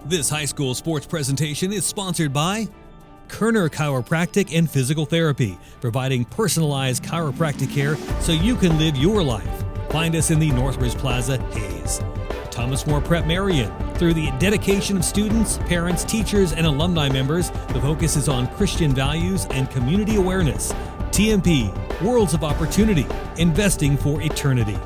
This high school sports presentation is sponsored by Kerner Chiropractic and Physical Therapy, providing personalized chiropractic care so you can live your life. Find us in the Northridge Plaza, Hayes. Thomas More Prep Marion. Through the dedication of students, parents, teachers, and alumni members, the focus is on Christian values and community awareness. TMP, Worlds of Opportunity, investing for eternity.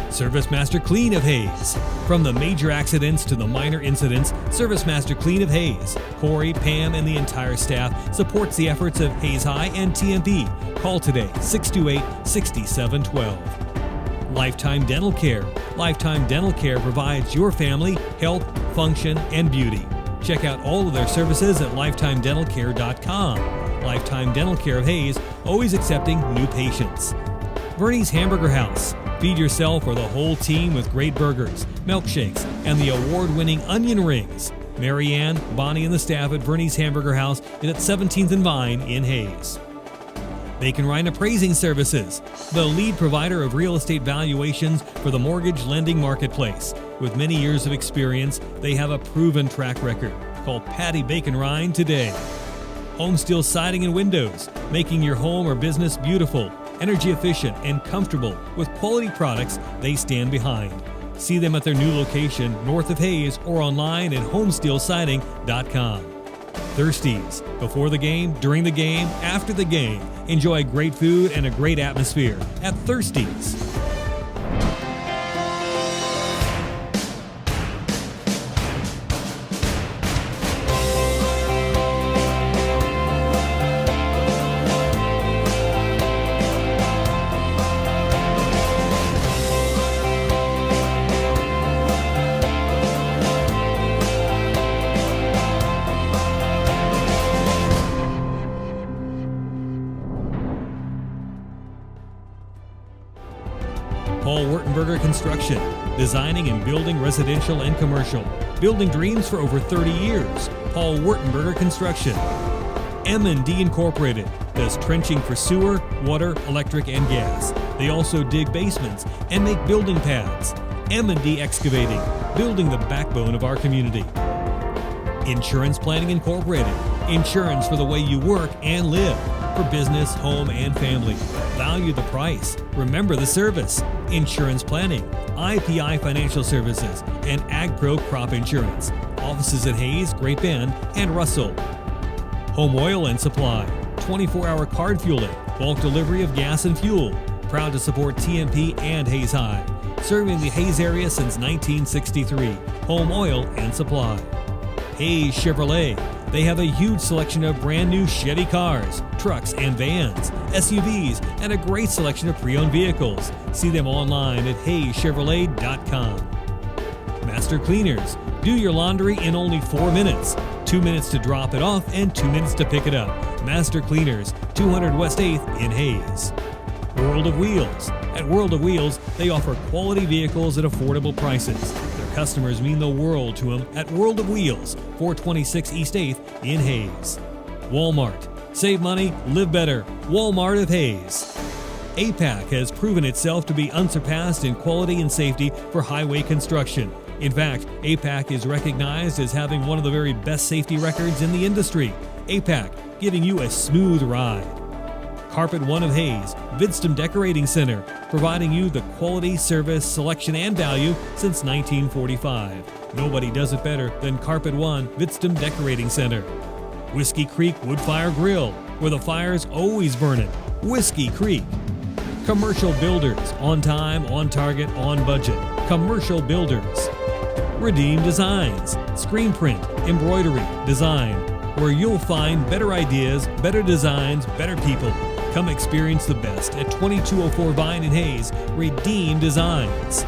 Service Master Clean of Hayes. From the major accidents to the minor incidents, Service Master Clean of Hayes, Corey, Pam, and the entire staff supports the efforts of Hayes High and TMP. Call today, 628-6712. Lifetime Dental Care. Lifetime Dental Care provides your family health, function, and beauty. Check out all of their services at lifetimedentalcare.com. Lifetime Dental Care of Hayes, always accepting new patients. Bernie's Hamburger House. Feed yourself or the whole team with great burgers, milkshakes, and the award-winning onion rings. Mary Ann, Bonnie, and the staff at Bernie's Hamburger House is at 17th and Vine in Hayes. Bacon Ryan Appraising Services, the lead provider of real estate valuations for the mortgage lending marketplace. With many years of experience, they have a proven track record. Call Patty Bacon Ryan today. Home Steel Siding and Windows, making your home or business beautiful, energy efficient, and comfortable with quality products they stand behind. See them at their new location north of Hayes or online at homesteelsiding.com. Thirsties. Before the game, during the game, after the game. Enjoy great food and a great atmosphere at Thirsties. Paul Wurtenberger Construction, designing and building residential and commercial. Building dreams for over 30 years. Paul Wurtenberger Construction. M&D Incorporated does trenching for sewer, water, electric, and gas. They also dig basements and make building pads. M&D Excavating, building the backbone of our community. Insurance Planning Incorporated, insurance for the way you work and live. For business, home, and family. Value the price. Remember the service. Insurance planning, IPI Financial Services, and AgPro Crop Insurance. Offices at Hayes, Great Bend, and Russell. Home Oil and Supply, 24-hour card fueling, bulk delivery of gas and fuel. Proud to support TMP and Hayes High. Serving the Hayes area since 1963. Home Oil and Supply. Hayes Chevrolet. They have a huge selection of brand new Chevy cars, trucks and vans, SUVs, and a great selection of pre-owned vehicles. See them online at hayschevrolet.com. Master Cleaners. Do your laundry in only 4 minutes. 2 minutes to drop it off and 2 minutes to pick it up. Master Cleaners, 200 West 8th in Hayes. World of Wheels. At World of Wheels, they offer quality vehicles at affordable prices. Customers mean the world to them at World of Wheels, 426 East 8th in Hayes. Walmart. Save money, live better. Walmart of Hayes. APAC has proven itself to be unsurpassed in quality and safety for highway construction. In fact, APAC is recognized as having one of the very best safety records in the industry. APAC, giving you a smooth ride. Carpet One of Hayes, Vidstem Decorating Center, providing you the quality, service, selection, and value since 1945. Nobody does it better than Carpet One, Vidstem Decorating Center. Whiskey Creek Woodfire Grill, where the fire's always burning. Whiskey Creek. Commercial Builders, on time, on target, on budget. Commercial Builders. Redeem Designs, screen print, embroidery, design, where you'll find better ideas, better designs, better people. Come experience the best at 2204 Vine in Hayes. Redeem Designs.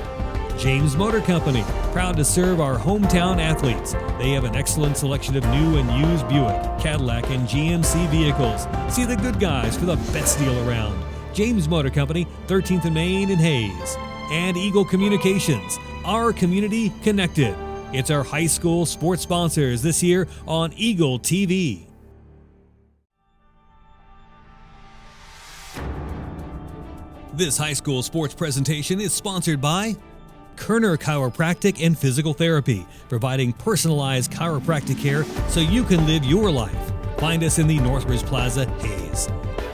James Motor Company, proud to serve our hometown athletes. They have an excellent selection of new and used Buick, Cadillac, and GMC vehicles. See the good guys for the best deal around. James Motor Company, 13th and Main in Hayes. And Eagle Communications, our community connected. It's our high school sports sponsors this year on Eagle TV. This high school sports presentation is sponsored by Kerner Chiropractic and Physical Therapy, providing personalized chiropractic care so you can live your life. Find us in the Northridge Plaza, Hayes.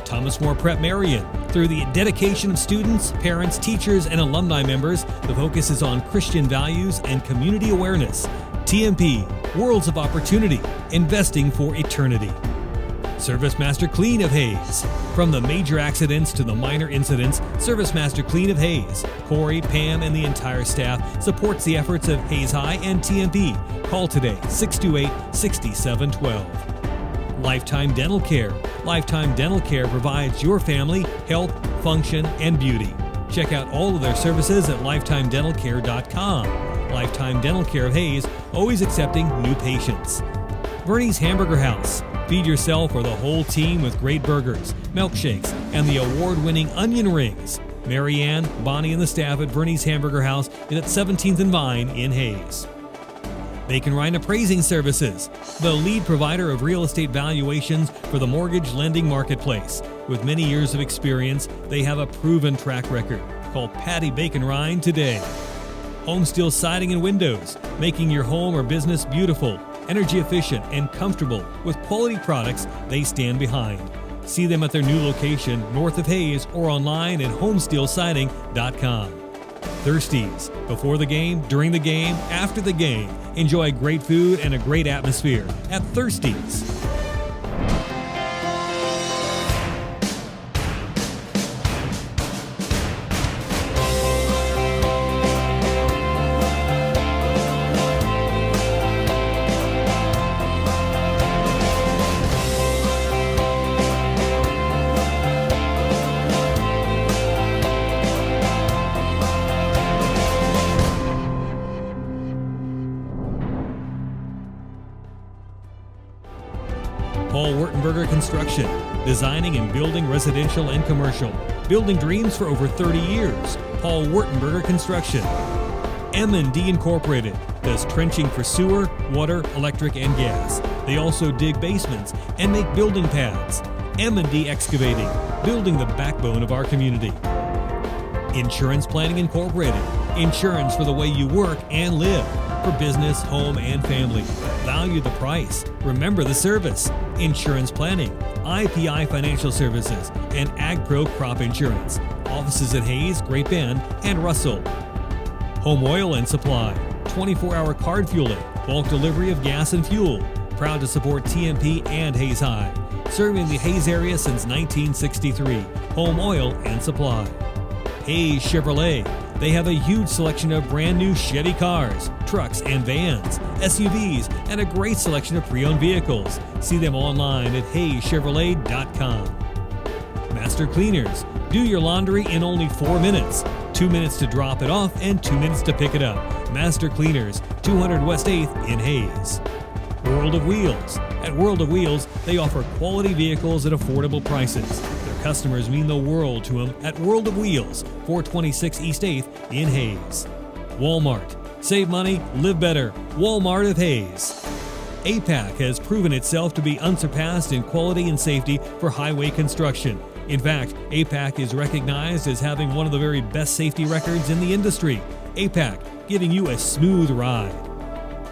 Thomas More Prep Marion. Through the dedication of students, parents, teachers, and alumni members, the focus is on Christian values and community awareness. TMP, Worlds of Opportunity, investing for eternity. Service Master Clean of Hayes. From the major accidents to the minor incidents, Service Master Clean of Hayes, Corey, Pam, and the entire staff supports the efforts of Hayes High and TMP. Call today, 628-6712. Lifetime Dental Care. Lifetime Dental Care provides your family health, function, and beauty. Check out all of their services at lifetimedentalcare.com. Lifetime Dental Care of Hayes, always accepting new patients. Bernie's Hamburger House. Feed yourself or the whole team with great burgers, milkshakes, and the award-winning onion rings. Marianne, Bonnie, and the staff at Bernie's Hamburger House is at 17th and Vine in Hayes. Bacon Rhine Appraising Services, the lead provider of real estate valuations for the mortgage lending marketplace. With many years of experience, they have a proven track record. Call Patty Bacon Rhine today. Home Steel Siding and Windows, making your home or business beautiful, energy efficient, and comfortable with quality products they stand behind. See them at their new location north of Hayes or online at homesteelsiding.com. Thirsties. Before the game, during the game, after the game. Enjoy great food and a great atmosphere at Thirsties. Paul Wurtenberger Construction, designing and building residential and commercial. Building dreams for over 30 years. Paul Wurtenberger Construction. M&D Incorporated does trenching for sewer, water, electric, and gas. They also dig basements and make building pads. M&D Excavating, building the backbone of our community. Insurance Planning Incorporated, insurance for the way you work and live. For business, home, and family. Value the price. Remember the service. Insurance planning, IPI Financial Services, and AgPro Crop Insurance. Offices at Hayes, Great Bend, and Russell. Home Oil and Supply, 24-hour card fueling, bulk delivery of gas and fuel. Proud to support TMP and Hayes High. Serving the Hayes area since 1963. Home Oil and Supply. Hayes Chevrolet. They have a huge selection of brand new Chevy cars, trucks and vans, SUVs, and a great selection of pre-owned vehicles. See them online at hayschevrolet.com. Master Cleaners. Do your laundry in only 4 minutes. 2 minutes to drop it off and 2 minutes to pick it up. Master Cleaners, 200 West 8th in Hayes. World of Wheels. At World of Wheels, they offer quality vehicles at affordable prices. Customers mean the world to them at World of Wheels, 426 East 8th in Hayes. Walmart. Save money, live better. Walmart of Hayes. APAC has proven itself to be unsurpassed in quality and safety for highway construction. In fact, APAC is recognized as having one of the very best safety records in the industry. APAC, giving you a smooth ride.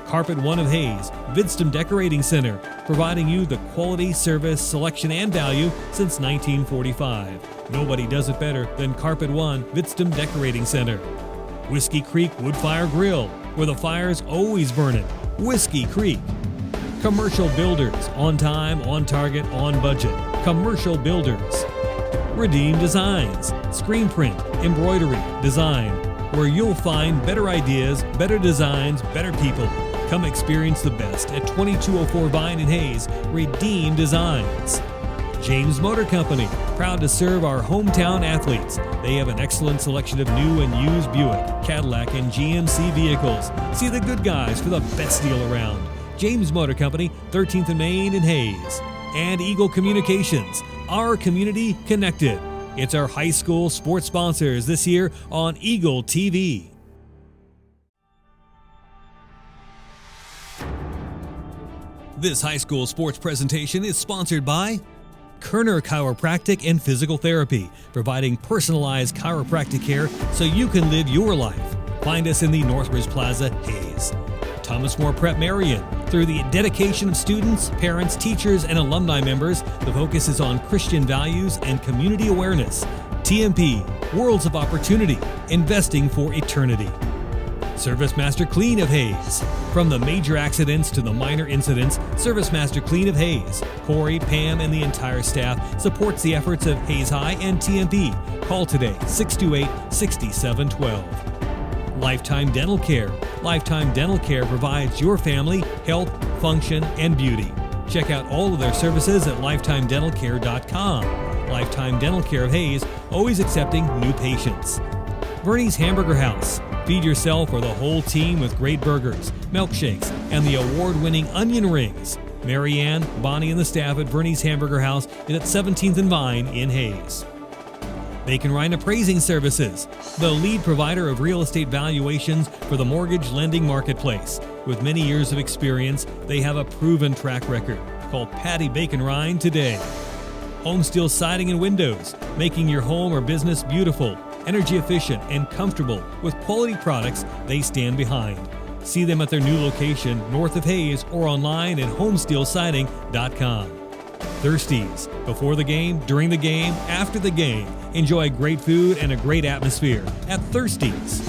Carpet One of Hayes, Vidstem Decorating Center, providing you the quality, service, selection, and value since 1945. Nobody does it better than Carpet One, Vidstem Decorating Center. Whiskey Creek Woodfire Grill, where the fire's always burning. Whiskey Creek. Commercial Builders, on time, on target, on budget. Commercial Builders. Redeem Designs, screen print, embroidery, design, where you'll find better ideas, better designs, better people. Come experience the best at 2204 Vine in Hayes. Redeem Designs. James Motor Company, proud to serve our hometown athletes. They have an excellent selection of new and used Buick, Cadillac, and GMC vehicles. See the good guys for the best deal around. James Motor Company, 13th and Main in Hayes. And Eagle Communications, our community connected. It's our high school sports sponsors this year on Eagle TV. This high school sports presentation is sponsored by Kerner Chiropractic and Physical Therapy, providing personalized chiropractic care so you can live your life. Find us in the Northbridge Plaza, Hayes. Thomas More Prep Marion. Through the dedication of students, parents, teachers, and alumni members, the focus is on Christian values and community awareness. TMP, Worlds of Opportunity, investing for eternity. Service Master Clean of Hayes. From the major accidents to the minor incidents, Service Master Clean of Hayes, Corey, Pam, and the entire staff supports the efforts of Hayes High and TMP. Call today, 628-6712. Lifetime Dental Care. Lifetime Dental Care provides your family health, function, and beauty. Check out all of their services at lifetimedentalcare.com. Lifetime Dental Care of Hayes, always accepting new patients. Bernie's Hamburger House. Feed yourself or the whole team with great burgers, milkshakes, and the award-winning onion rings. Marianne, Bonnie, and the staff at Bernie's Hamburger House is at 17th and Vine in Hayes. Bacon Ryan Appraising Services, the lead provider of real estate valuations for the mortgage lending marketplace. With many years of experience, they have a proven track record. Call Patty Bacon Ryan today. Home Steel Siding and Windows, making your home or business beautiful, energy efficient, and comfortable with quality products they stand behind. See them at their new location north of Hayes or online at homesteelsiding.com. Thirsties. Before the game, during the game, after the game. Enjoy great food and a great atmosphere at Thirsties.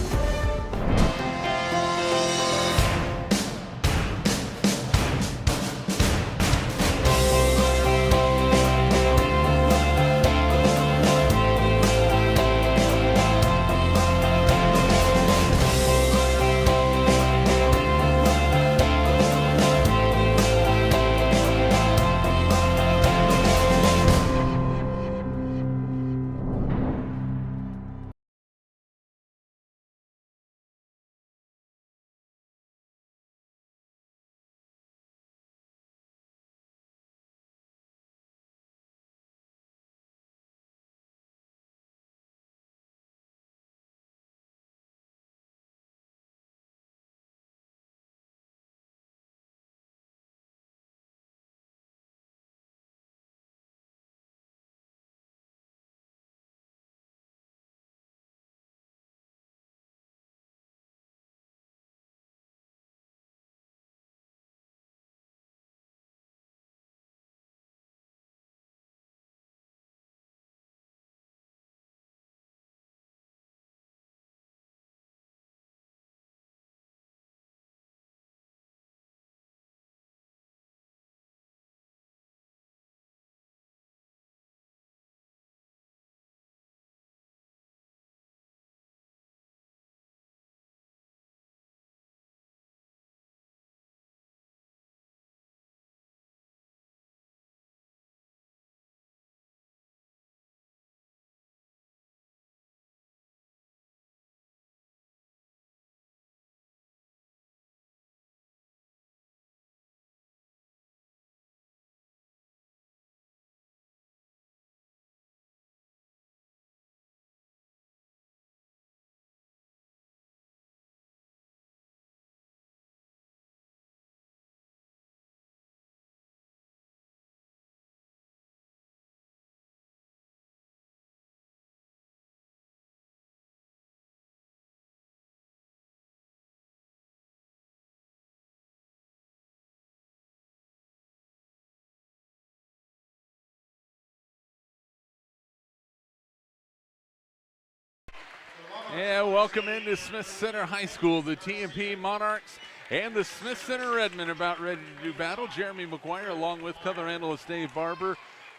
Yeah, welcome into Smith Center High School. The TMP Monarchs and the Smith Center Redmen about ready to do battle. Jeremy McGuire along with color analyst Dave Barber.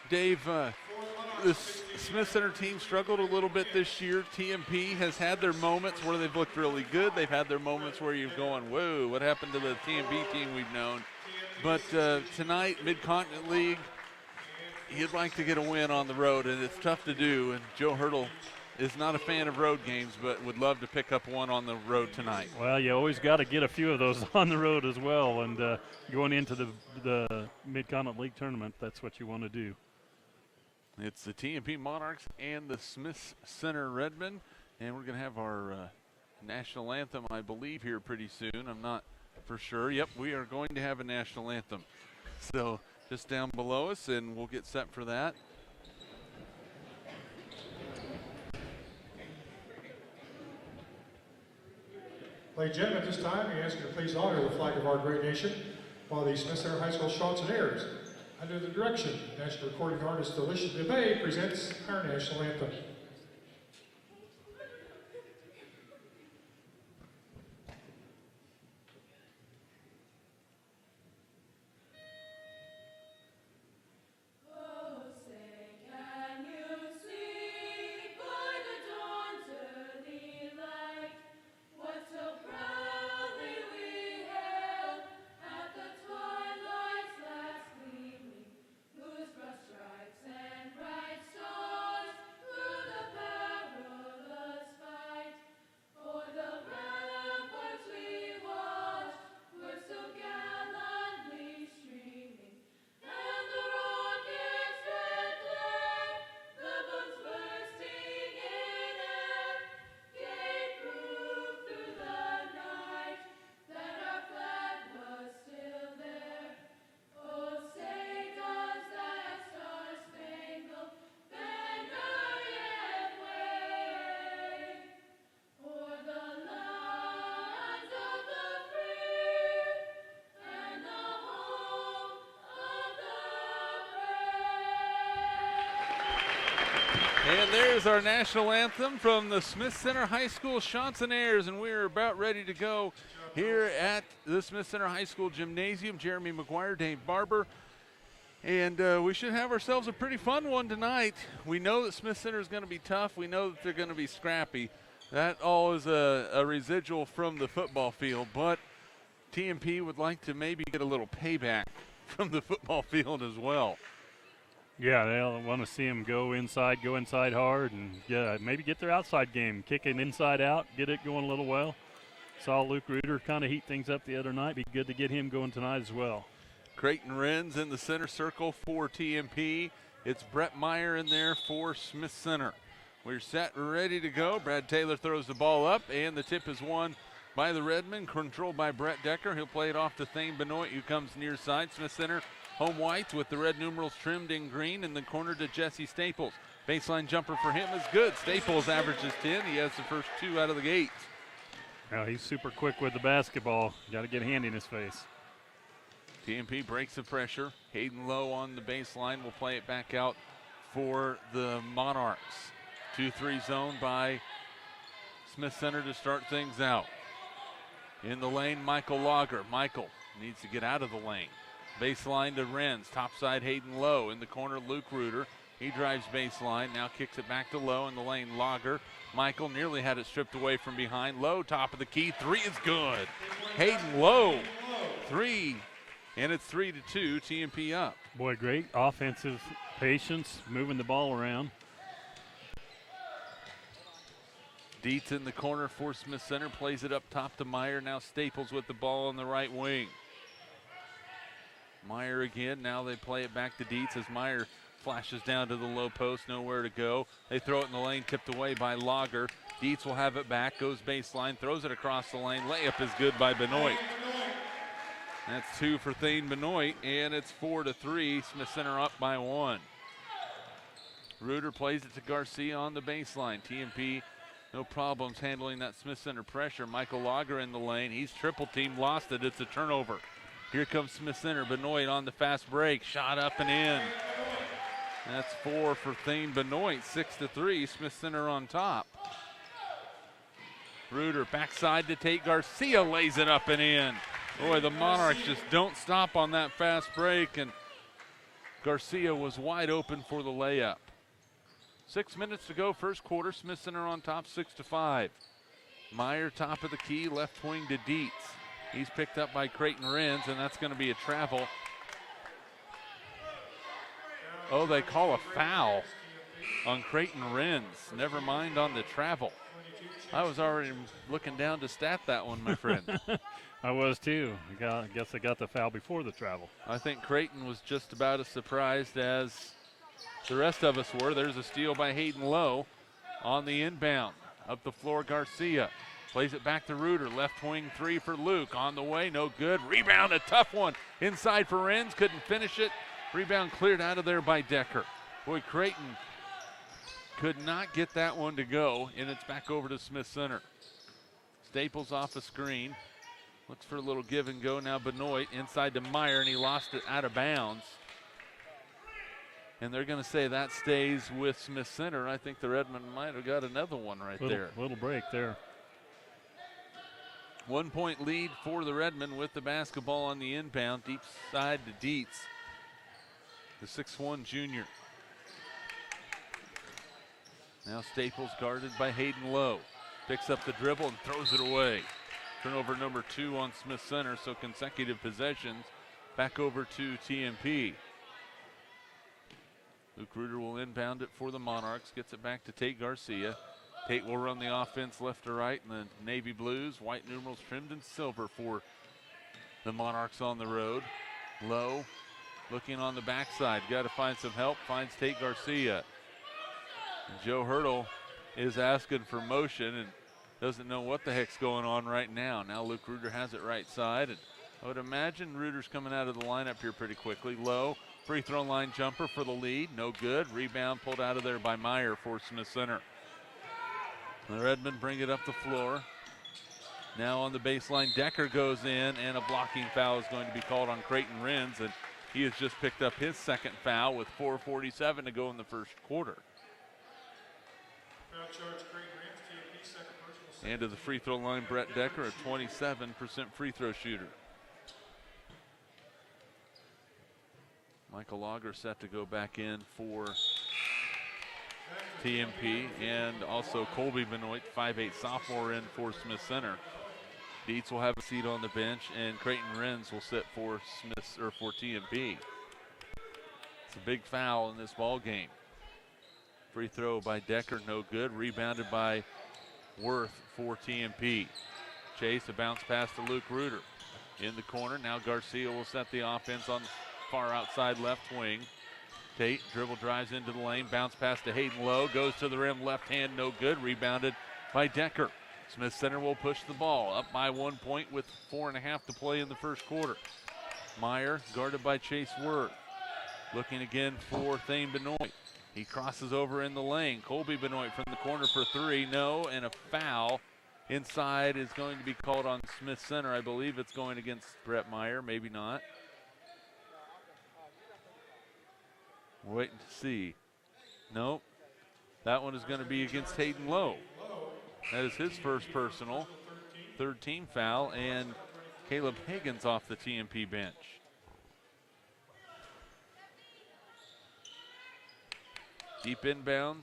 Dave, the Smith Center team struggled a little bit this year. TMP has had their moments where they've looked really good. They've had their moments where you're going, whoa, what happened to the TMP team we've known? But tonight, Mid-Continent League, you'd like to get a win on the road, and it's tough to do. And Joe Hurdle is not a fan of road games, but would love to pick up one on the road tonight. Well, you always got to get a few of those on the road as well, and going into the Mid-Continent League tournament, that's what you want to do. It's the TMP Monarchs and the Smith Center Redmen, and we're going to have our national anthem, I believe, here pretty soon. I'm not for sure. Yep, we are going to have a national anthem. So just down below us, and we'll get set for that. Ladies and gentlemen, at this time, we ask you to please honor the flag of our great nation while the Smith Center High School Chants and Airs, under the direction of National Recording Artist Alicia DeBay, presents our national anthem. And there's our national anthem from the Smith Center High School Chants and Airs, and we're about ready to go here at the Smith Center High School Gymnasium. Jeremy McGuire, Dave Barber, and we should have ourselves a pretty fun one tonight. We know that Smith Center is going to be tough. We know that they're going to be scrappy. That all is a residual from the football field, but TMP would like to maybe get a little payback from the football field as well. Yeah, they'll want to see them go inside hard, and maybe get their outside game, kick it inside out, get it going a little well. Saw Luke Reuter kind of heat things up the other night. Be good to get him going tonight as well. Creighton Wren's in the center circle for TMP. It's Brett Meyer in there for Smith Center. We're set, ready to go. Brad Taylor throws the ball up, and the tip is won by the Redmen, controlled by Brett Decker. He'll play it off to Thane Benoit, who comes near side. Smith Center home white with the red numerals trimmed in green. In the corner to Jesse Staples. Baseline jumper for him is good. Staples averages 10. He has the first two out of the gate. Well, he's super quick with the basketball. Got to get a hand in his face. TMP breaks the pressure. Hayden Lowe on the baseline will play it back out for the Monarchs. 2-3 zone by Smith Center to start things out. In the lane, Michael Lager. Michael needs to get out of the lane. Baseline to Renz. Topside Hayden Lowe. In the corner, Luke Reuter. He drives baseline. Now kicks it back to Lowe in the lane. Lager. Michael nearly had it stripped away from behind. Lowe, top of the key. Three is good. Hayden Lowe. Three. And it's 3-2. TMP up. Boy, great offensive patience, moving the ball around. Dietz in the corner for Smith Center. Plays it up top to Meyer. Now Staples with the ball on the right wing. Meyer again. Now they play it back to Dietz as Meyer flashes down to the low post. Nowhere to go. They throw it in the lane. Tipped away by Lager. Dietz will have it back. Goes baseline. Throws it across the lane. Layup is good by Benoit. That's two for Thane Benoit. And it's 4-3. Smith Center up by one. Reuter plays it to Garcia on the baseline. TMP no problems handling that Smith Center pressure. Michael Lager in the lane. He's triple teamed, lost it. It's a turnover. Here comes Smith Center. Benoit on the fast break. Shot up and in. That's four for Thane Benoit. 6-3. Smith Center on top. Reuter backside to Tate Garcia. Lays it up and in. Boy, the Monarchs just don't stop on that fast break. And Garcia was wide open for the layup. 6 minutes to go, first quarter. Smith Center on top, 6-5. Meyer, top of the key, left wing to Dietz. He's picked up by Creighton Wren's, and that's going to be a travel. Oh, they call a foul on Creighton Wren's. Never mind on the travel. I was already looking down to stat that one, my friend. I was too. I guess I got the foul before the travel. I think Creighton was just about as surprised as the rest of us were. There's a steal by Hayden Lowe on the inbound. Up the floor, Garcia. Plays it back to Reuter. Left wing three for Luke. On the way, no good. Rebound, a tough one. Inside for Renz, couldn't finish it. Rebound cleared out of there by Decker. Boy, Creighton could not get that one to go, and it's back over to Smith Center. Staples off a screen. Looks for a little give and go. Now Benoit inside to Meyer, and he lost it out of bounds. And they're going to say that stays with Smith Center. I think the Redmen might have got another one there. Little break there. 1 point lead for the Redmen with the basketball on the inbound. Deep side to Dietz, the 6'1 junior. Now Staples guarded by Hayden Lowe. Picks up the dribble and throws it away. Turnover number 2 on Smith Center, so consecutive possessions back over to TMP. Luke Reuter will inbound it for the Monarchs. Gets it back to Tate Garcia. Tate will run the offense left to right in the navy blues. White numerals trimmed in silver for the Monarchs on the road. Lowe looking on the backside. Got to find some help. Finds Tate Garcia. And Joe Hurdle is asking for motion and doesn't know what the heck's going on right now. Now Luke Reuter has it right side. And I would imagine Reuter's coming out of the lineup here pretty quickly. Lowe, free throw line jumper for the lead. No good. Rebound pulled out of there by Meyer for Smith Center. The Redmen bring it up the floor. Now on the baseline, Decker goes in, and a blocking foul is going to be called on Creighton Renz, and he has just picked up his second foul with 4:47 to go in the first quarter. Foul charge, Creighton Renz, TMP, second personal. And to the free throw line, Brett Decker, a 27% free throw shooter. Michael Lager set to go back in for TMP, and also Colby Benoit, 5'8 sophomore, in for Smith Center. Dietz will have a seat on the bench, and Creighton Renz will sit for for TMP. It's a big foul in this ball game. Free throw by Decker, no good. Rebounded by Worth for TMP. Chase, a bounce pass to Luke Reuter. In the corner, now Garcia will set the offense on the far outside left wing. Tate dribble drives into the lane, bounce pass to Hayden Lowe, goes to the rim, left hand, no good. Rebounded by Decker. Smith Center will push the ball up by 1 point with 4.5 to play in the first quarter. Meyer guarded by Chase Worth. Looking again for Thane Benoit. He crosses over in the lane. Colby Benoit from the corner for three, no, and a foul inside is going to be called on Smith Center. I believe it's going against Brett Meyer, maybe not. We're waiting to see. Nope. That one is going to be against Hayden Lowe. That is his first personal. Third team foul, and Caleb Higgins off the TMP bench. Deep inbound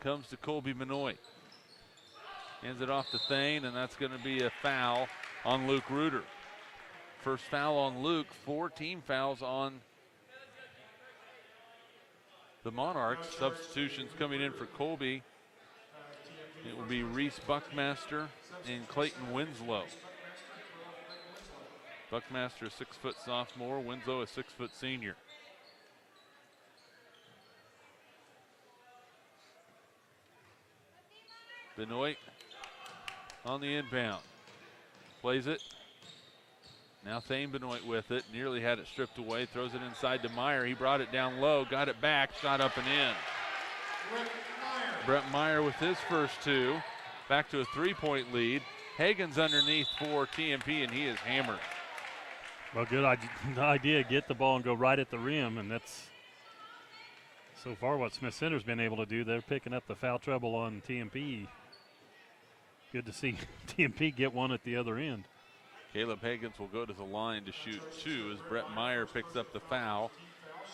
comes to Colby Benoit. Hands it off to Thane, and that's going to be a foul on Luke Reuter. First foul on Luke, 4 team fouls on the Monarchs. Substitutions coming in for Colby. It will be Reese Buckmaster and Clayton Winslow. Buckmaster, a 6-foot sophomore. Winslow, a 6-foot senior. Benoit on the inbound. Plays it. Now Thane Benoit with it. Nearly had it stripped away. Throws it inside to Meyer. He brought it down low. Got it back. Shot up and in. Brett Meyer with his first two. Back to a 3-point lead. Hagen's underneath for TMP, and he is hammered. Well, good idea. Get the ball and go right at the rim, and that's so far what Smith Center's been able to do. They're picking up the foul trouble on TMP. Good to see TMP get one at the other end. Caleb Higgins will go to the line to shoot 2 as Brett Meyer picks up the foul.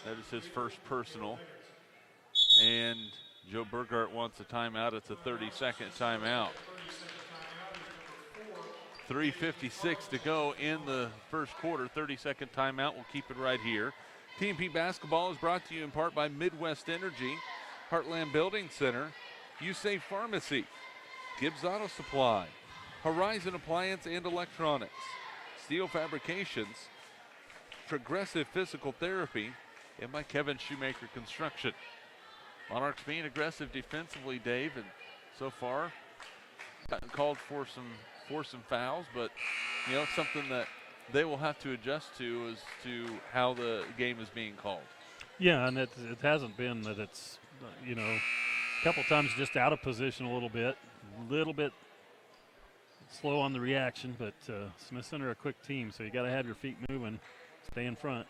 That is his first personal. And Joe Burgart wants a timeout. It's a 30-second timeout. 3:56 to go in the first quarter. 30-second timeout. We'll keep it right here. TMP basketball is brought to you in part by Midwest Energy, Heartland Building Center, USAFE Pharmacy, Gibbs Auto Supply, Horizon Appliance and Electronics, Steel Fabrications, Progressive Physical Therapy, and by Kevin Shoemaker Construction. Monarchs being aggressive defensively, Dave, and so far gotten called for some fouls, but you know, something that they will have to adjust to as to how the game is being called. Yeah, and it hasn't been that it's, a couple times just out of position a little bit slow on the reaction, but Smith Center a quick team, so you got to have your feet moving, stay in front.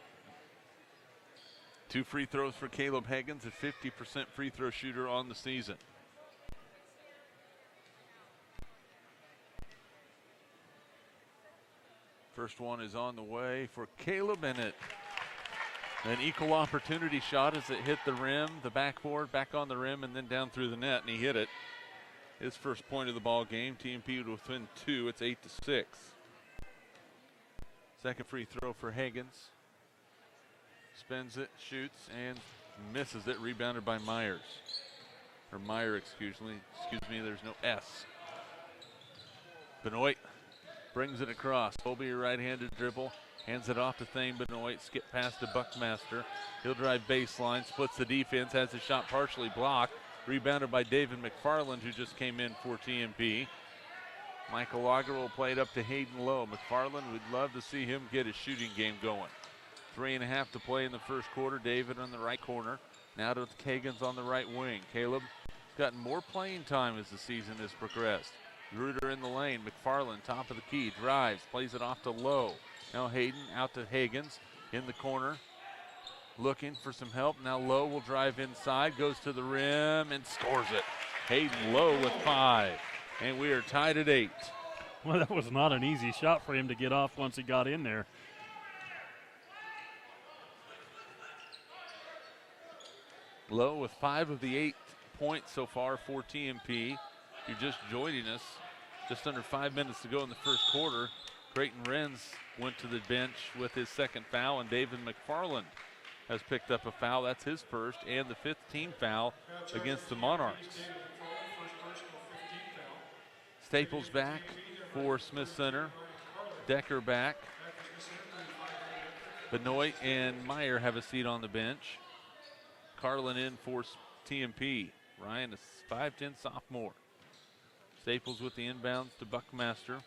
2 free throws for Caleb Higgins, a 50% free throw shooter on the season. First one is on the way for Caleb, and an equal opportunity shot as it hit the rim, the backboard, back on the rim, and then down through the net, and he hit it. His first point of the ball game. TMP within 2. It's 8-6. Second free throw for Higgins. Spins it, shoots, and misses it. Rebounded by Myers. Or Meyer, excuse me. There's no S. Benoit brings it across. Colby, a right-handed dribble. Hands it off to Thane Benoit. Skip past to Buckmaster. He'll drive baseline. Splits the defense. Has the shot partially blocked. Rebounded by David McFarland, who just came in for TMP. Michael Lager will play it up to Hayden Lowe. McFarland, we'd love to see him get his shooting game going. 3.5 to play in the first quarter. David on the right corner. Now to Higgins on the right wing. Caleb gotten more playing time as the season has progressed. Reuter in the lane. McFarland, top of the key, drives, plays it off to Lowe. Now Hayden out to Higgins in the corner. Looking for some help. Now Lowe will drive inside, goes to the rim, and scores it. Hayden Lowe with 5. And we are tied at 8. Well, that was not an easy shot for him to get off once he got in there. Lowe with 5 of the 8 points so far for TMP. You're just joining us. Just under 5 minutes to go in the first quarter. Creighton Renz went to the bench with his second foul, and David McFarland has picked up a foul. That's his first and the 5th team foul against the Monarchs. Staples back for Smith Center. Decker back. Benoit and Meyer have a seat on the bench. Carlin in for TMP. Ryan, a 5'10 sophomore. Staples with the inbounds to Buckmaster.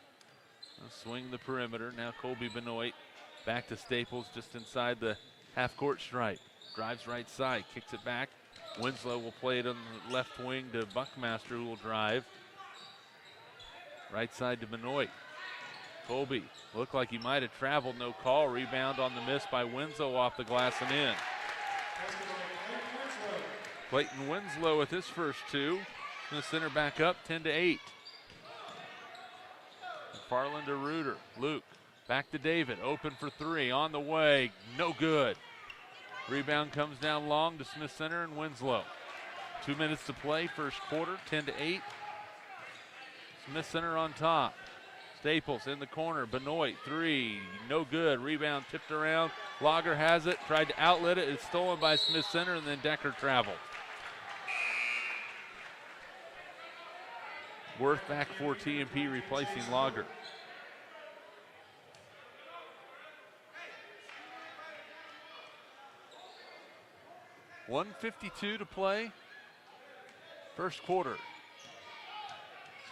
Swing the perimeter. Now Colby Benoit back to Staples just inside the half-court stripe. Drives right side, kicks it back. Winslow will play it on the left wing to Buckmaster, who will drive. Right side to Benoit. Colby looked like he might have traveled, no call. Rebound on the miss by Winslow off the glass and in. Clayton Winslow with his first 2. The center back up 10-8. McFarland to Reuter. Luke back to David. Open for 3. On the way. No good. Rebound comes down long to Smith Center and Winslow. 2 minutes to play. First quarter. 10-8. Smith Center on top. Staples in the corner. Benoit. 3. No good. Rebound tipped around. Lager has it. Tried to outlet it. It's stolen by Smith Center, and then Decker traveled. Worth back for TMP, replacing Lager. $1:52 to play. First quarter.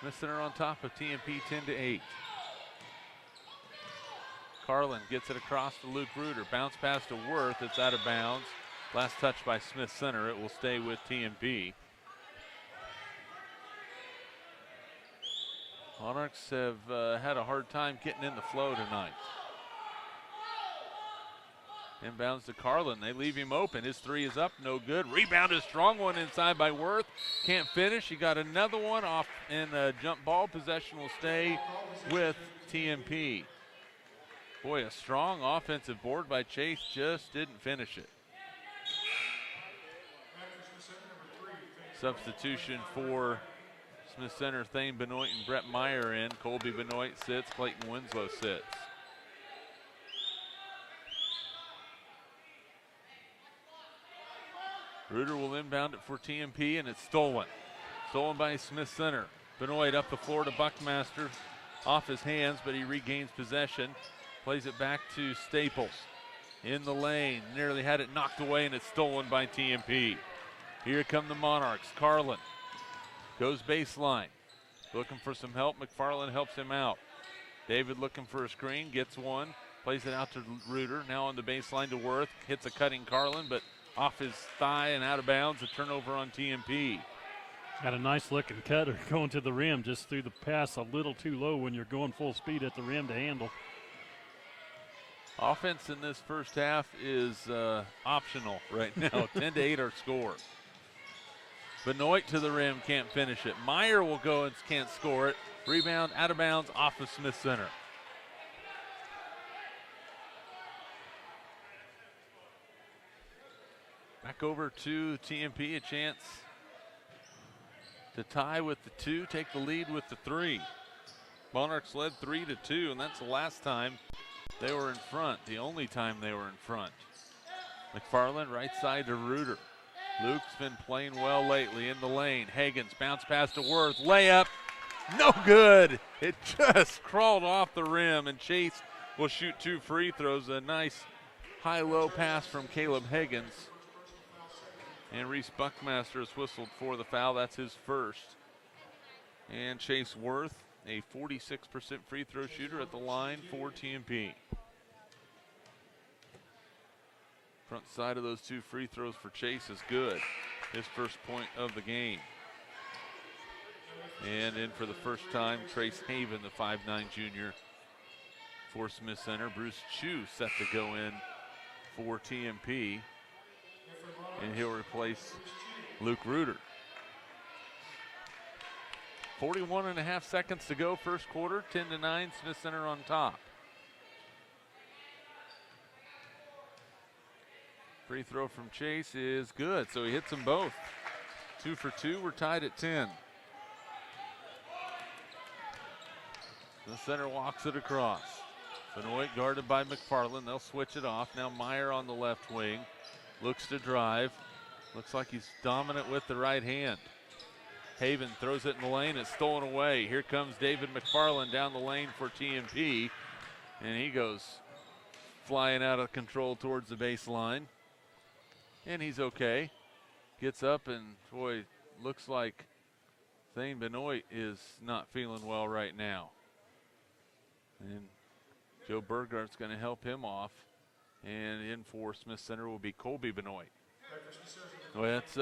Smith Center on top of TMP 10-8. Carlin gets it across to Luke Reuter. Bounce pass to Worth. It's out of bounds. Last touch by Smith Center. It will stay with TMP. Monarchs have had a hard time getting in the flow tonight. Inbounds to Carlin. They leave him open. His 3 is up. No good. Rebound, a strong one inside by Worth. Can't finish. He got another one off, and a jump ball. Possession will stay with TMP. Boy, a strong offensive board by Chase. Just didn't finish it. Substitution for Smith Center, Thane Benoit and Brett Meyer in. Colby Benoit sits. Clayton Winslow sits. Reuter will inbound it for TMP, and it's stolen. Stolen by Smith Center. Benoit up the floor to Buckmaster. Off his hands, but he regains possession. Plays it back to Staples. In the lane. Nearly had it knocked away, and it's stolen by TMP. Here come the Monarchs. Carlin goes baseline. Looking for some help. McFarland helps him out. David looking for a screen. Gets one. Plays it out to Reuter. Now on the baseline to Worth. Hits a cutting Carlin, but off his thigh and out of bounds. A turnover on TMP. Got a nice looking cutter going to the rim, just threw the pass a little too low when you're going full speed at the rim to handle. Offense in this first half is optional right now. 10-8 our score. Benoit to the rim, can't finish it. Meyer will go and can't score it. Rebound out of bounds off of Smith Center. Back over to TMP, a chance to tie with the 2, take the lead with the 3. Monarchs led 3-2, and that's the last time they were in front, the only time they were in front. McFarland right side to Reuter. Luke's been playing well lately in the lane. Higgins bounce pass to Worth, layup, no good. It just crawled off the rim, and Chase will shoot 2 free throws. A nice high-low pass from Caleb Higgins. And Reese Buckmaster is whistled for the foul. That's his first. And Chase Worth, a 46% free throw shooter at the line for TMP. Front side of those 2 free throws for Chase is good. His first point of the game. And in for the first time, Trace Haven, the 5'9 junior for Smith Center. Bruce Chu set to go in for TMP. And he'll replace Luke Reuter. 41.5 seconds to go, first quarter, 10-9, Smith Center on top. Free throw from Chase is good, so he hits them both. 2 for 2, we're tied at 10. The center walks it across. Benoit guarded by McFarland, they'll switch it off. Now Meyer on the left wing. Looks to drive. Looks like he's dominant with the right hand. Haven throws it in the lane. It's stolen away. Here comes David McFarland down the lane for TMP. And he goes flying out of control towards the baseline. And he's okay. Gets up and, boy, looks like Thane Benoit is not feeling well right now. And Joe Burgart's going to help him off. And in for Smith Center will be Colby Benoit. Well, it's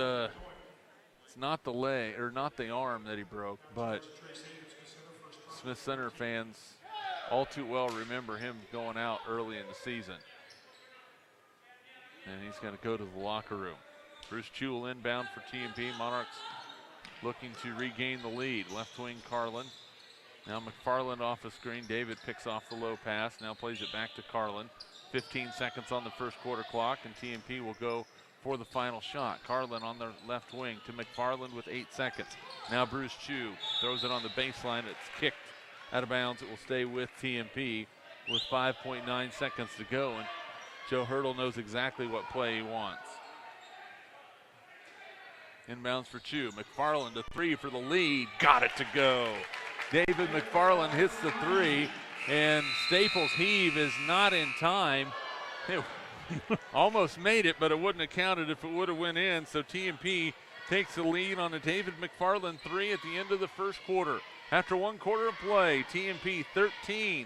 not the leg or not the arm that he broke, but Smith Center fans all too well remember him going out early in the season. And he's going to go to the locker room. Bruce Chewell inbound for TMP. Monarchs looking to regain the lead. Left wing Carlin. Now McFarland off the screen. David picks off the low pass. Now plays it back to Carlin. 15 seconds on the first quarter clock, and TMP will go for the final shot. Carlin on the left wing to McFarland with 8 seconds. Now Bruce Chu throws it on the baseline. It's kicked out of bounds. It will stay with TMP with 5.9 seconds to go, and Joe Hurdle knows exactly what play he wants. Inbounds for Chu. McFarland to 3 for the lead. Got it to go. David McFarland hits the 3. And Staples' heave is not in time. It almost made it, but it wouldn't have counted if it would have went in. So TMP takes the lead on a David McFarland 3 at the end of the first quarter. After 1 quarter of play, TMP 13,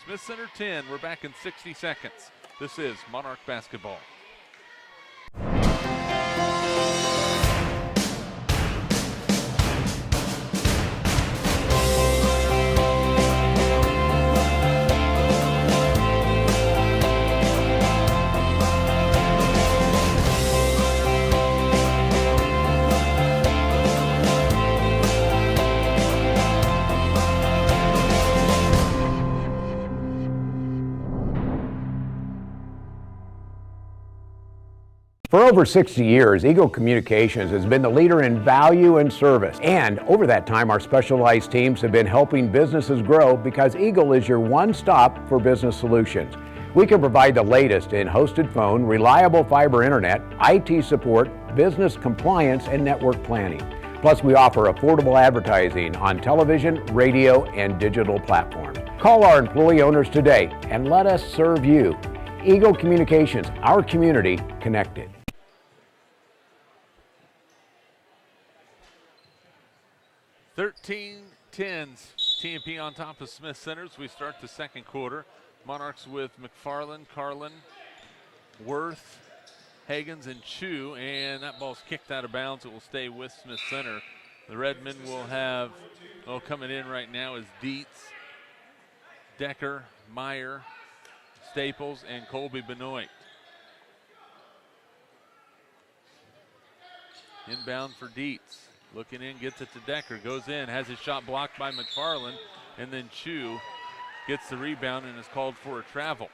Smith Center 10. We're back in 60 seconds. This is Monarch basketball. For over 60 years, Eagle Communications has been the leader in value and service. And over that time, our specialized teams have been helping businesses grow because Eagle is your one-stop for business solutions. We can provide the latest in hosted phone, reliable fiber internet, IT support, business compliance, and network planning. Plus, we offer affordable advertising on television, radio, and digital platforms. Call our employee owners today and let us serve you. Eagle Communications, our community connected. 13-10, TMP on top of Smith Center as we start the second quarter. Monarchs with McFarland, Carlin, Worth, Higgins, and Chu, and that ball's kicked out of bounds. It will stay with Smith Center. The Redmen will have, coming in right now is Dietz, Decker, Meyer, Staples, and Colby Benoit. Inbound for Dietz. Looking in, gets it to Decker, goes in, has his shot blocked by McFarland, and then Chu gets the rebound and is called for a travel.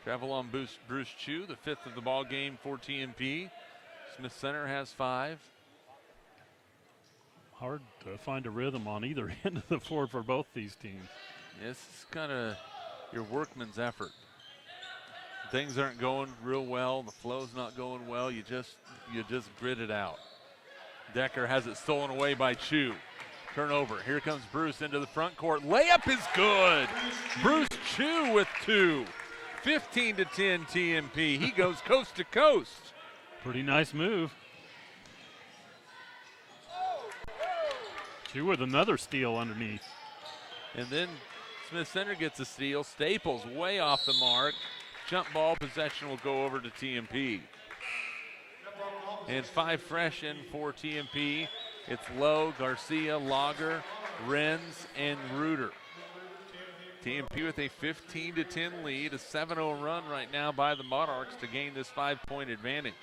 Travel on Bruce Chu, the 5th of the ball game for TMP. Smith Center has 5. Hard to find a rhythm on either end of the floor for both these teams. This is kind of your workman's effort. Things aren't going real well. The flow's not going well. You just grit it out. Decker has it stolen away by Chu. Turnover. Here comes Bruce into the front court. Layup is good. Bruce Chu with 2. 15-10 TMP. He goes coast to coast. Pretty nice move. Chu with another steal underneath. And then Smith Center gets a steal. Staples way off the mark. Jump ball possession will go over to TMP. And 5 fresh in for TMP. It's Lowe, Garcia, Lager, Renz, and Reuter. TMP with a 15-10 lead, a 7-0 run right now by the Monarchs to gain this 5-point advantage.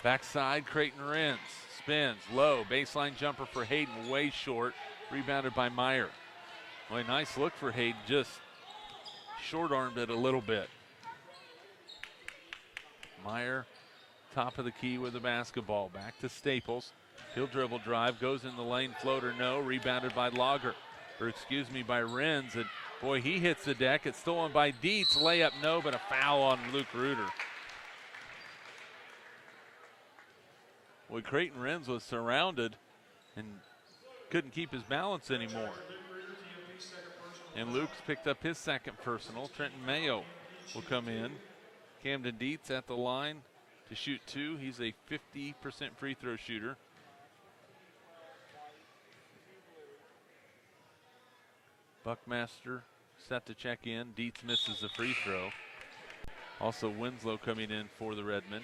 Backside, Creighton Renz spins, low, baseline jumper for Hayden, way short, rebounded by Meyer. Boy, nice look for Hayden, just short-armed it a little bit. Meyer, top of the key with the basketball, back to Staples. He'll dribble drive, goes in the lane, floater no, rebounded by by Renz, and boy, he hits the deck. It's stolen by Dietz, layup no, but a foul on Luke Reuter. Well, Creighton Renz was surrounded and couldn't keep his balance anymore. And Luke's picked up his second personal. Trenton Mayo will come in. Camden Dietz at the line to shoot 2. He's a 50% free throw shooter. Buckmaster set to check in. Dietz misses a free throw. Also Winslow coming in for the Redmen.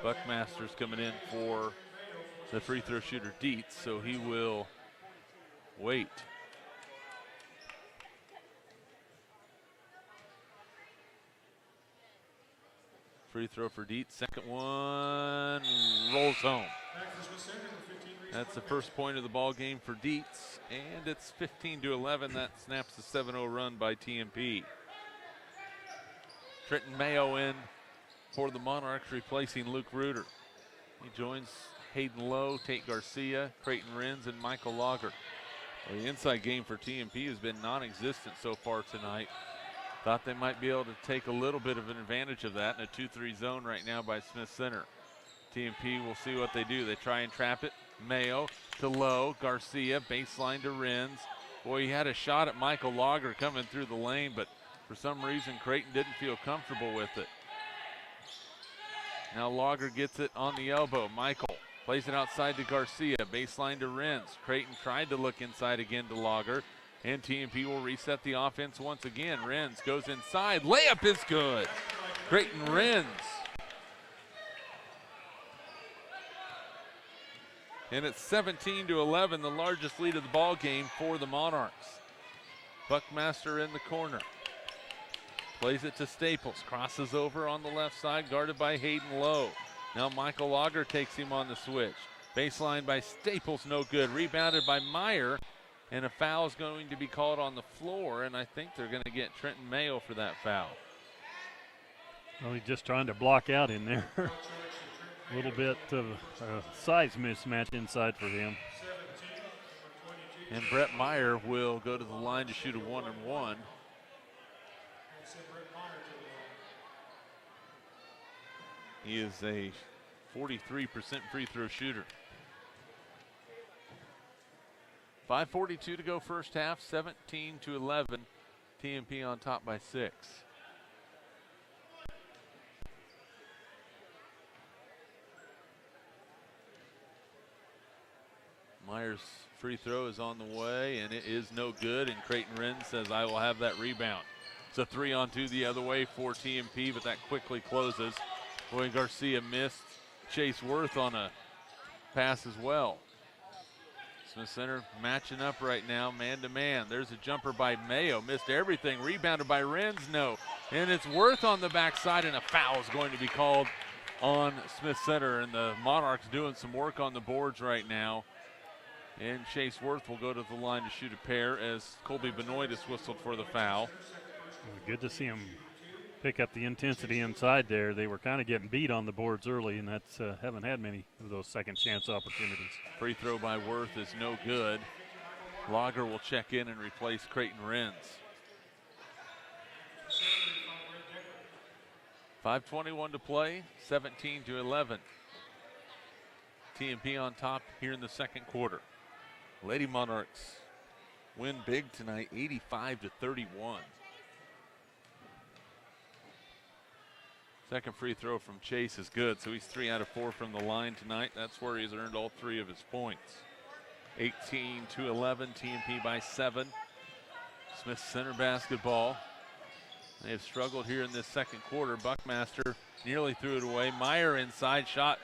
Buckmaster's coming in for the free throw shooter Dietz, so he will wait. Free throw for Dietz, second one, rolls home. That's the first point of the ball game for Dietz, and it's 15-11. That snaps the 7-0 run by TMP. Trenton Mayo in for the Monarchs, replacing Luke Reuter. He joins Hayden Lowe, Tate Garcia, Creighton Renz, and Michael Lager. Well, the inside game for TMP has been non-existent so far tonight. Thought they might be able to take a little bit of an advantage of that in a 2-3 zone right now by Smith Center. TMP will see what they do. They try and trap it. Mayo to Lowe, Garcia, baseline to Renz. Boy, he had a shot at Michael Lager coming through the lane, but for some reason Creighton didn't feel comfortable with it. Now Lager gets it on the elbow. Michael plays it outside to Garcia, baseline to Renz. Creighton tried to look inside again to Lager, and TMP will reset the offense once again. Renz goes inside, layup is good. Creighton Renz. And it's 17-11, the largest lead of the ball game for the Monarchs. Buckmaster in the corner. Plays it to Staples, crosses over on the left side, guarded by Hayden Lowe. Now Michael Lager takes him on the switch. Baseline by Staples, no good. Rebounded by Meyer, and a foul is going to be called on the floor, and I think they're going to get Trenton Mayo for that foul. Well, he's just trying to block out in there. A little bit of a size mismatch inside for him. And Brett Meyer will go to the line to shoot a 1-and-1. He is a 43% free throw shooter. 5:42 to go first half, 17-11. TMP on top by 6. Myers free throw is on the way, and it is no good, and Creighton Wren says, I will have that rebound. It's a 3-on-2 the other way for TMP, but that quickly closes. Boy, Garcia missed Chase Worth on a pass as well. Smith Center matching up right now, man-to-man. There's a jumper by Mayo, missed everything, rebounded by Renz, no. And it's Worth on the backside, and a foul is going to be called on Smith Center, and the Monarchs doing some work on the boards right now. And Chase Worth will go to the line to shoot a pair as Colby Benoit is whistled for the foul. Good to see him pick up the intensity inside there. They were kind of getting beat on the boards early, and that's haven't had many of those second chance opportunities. Free throw by Worth is no good. Lager will check in and replace Creighton Renz. 5:21 to play, 17-11. TMP on top here in the second quarter. Lady Monarchs win big tonight, 85-31. Second free throw from Chase is good, so he's 3 out of 4 from the line tonight. That's where he's earned all 3 of his points. 18-11, TMP by 7. Smith Center basketball. They have struggled here in this second quarter. Buckmaster nearly threw it away. Meyer inside, shot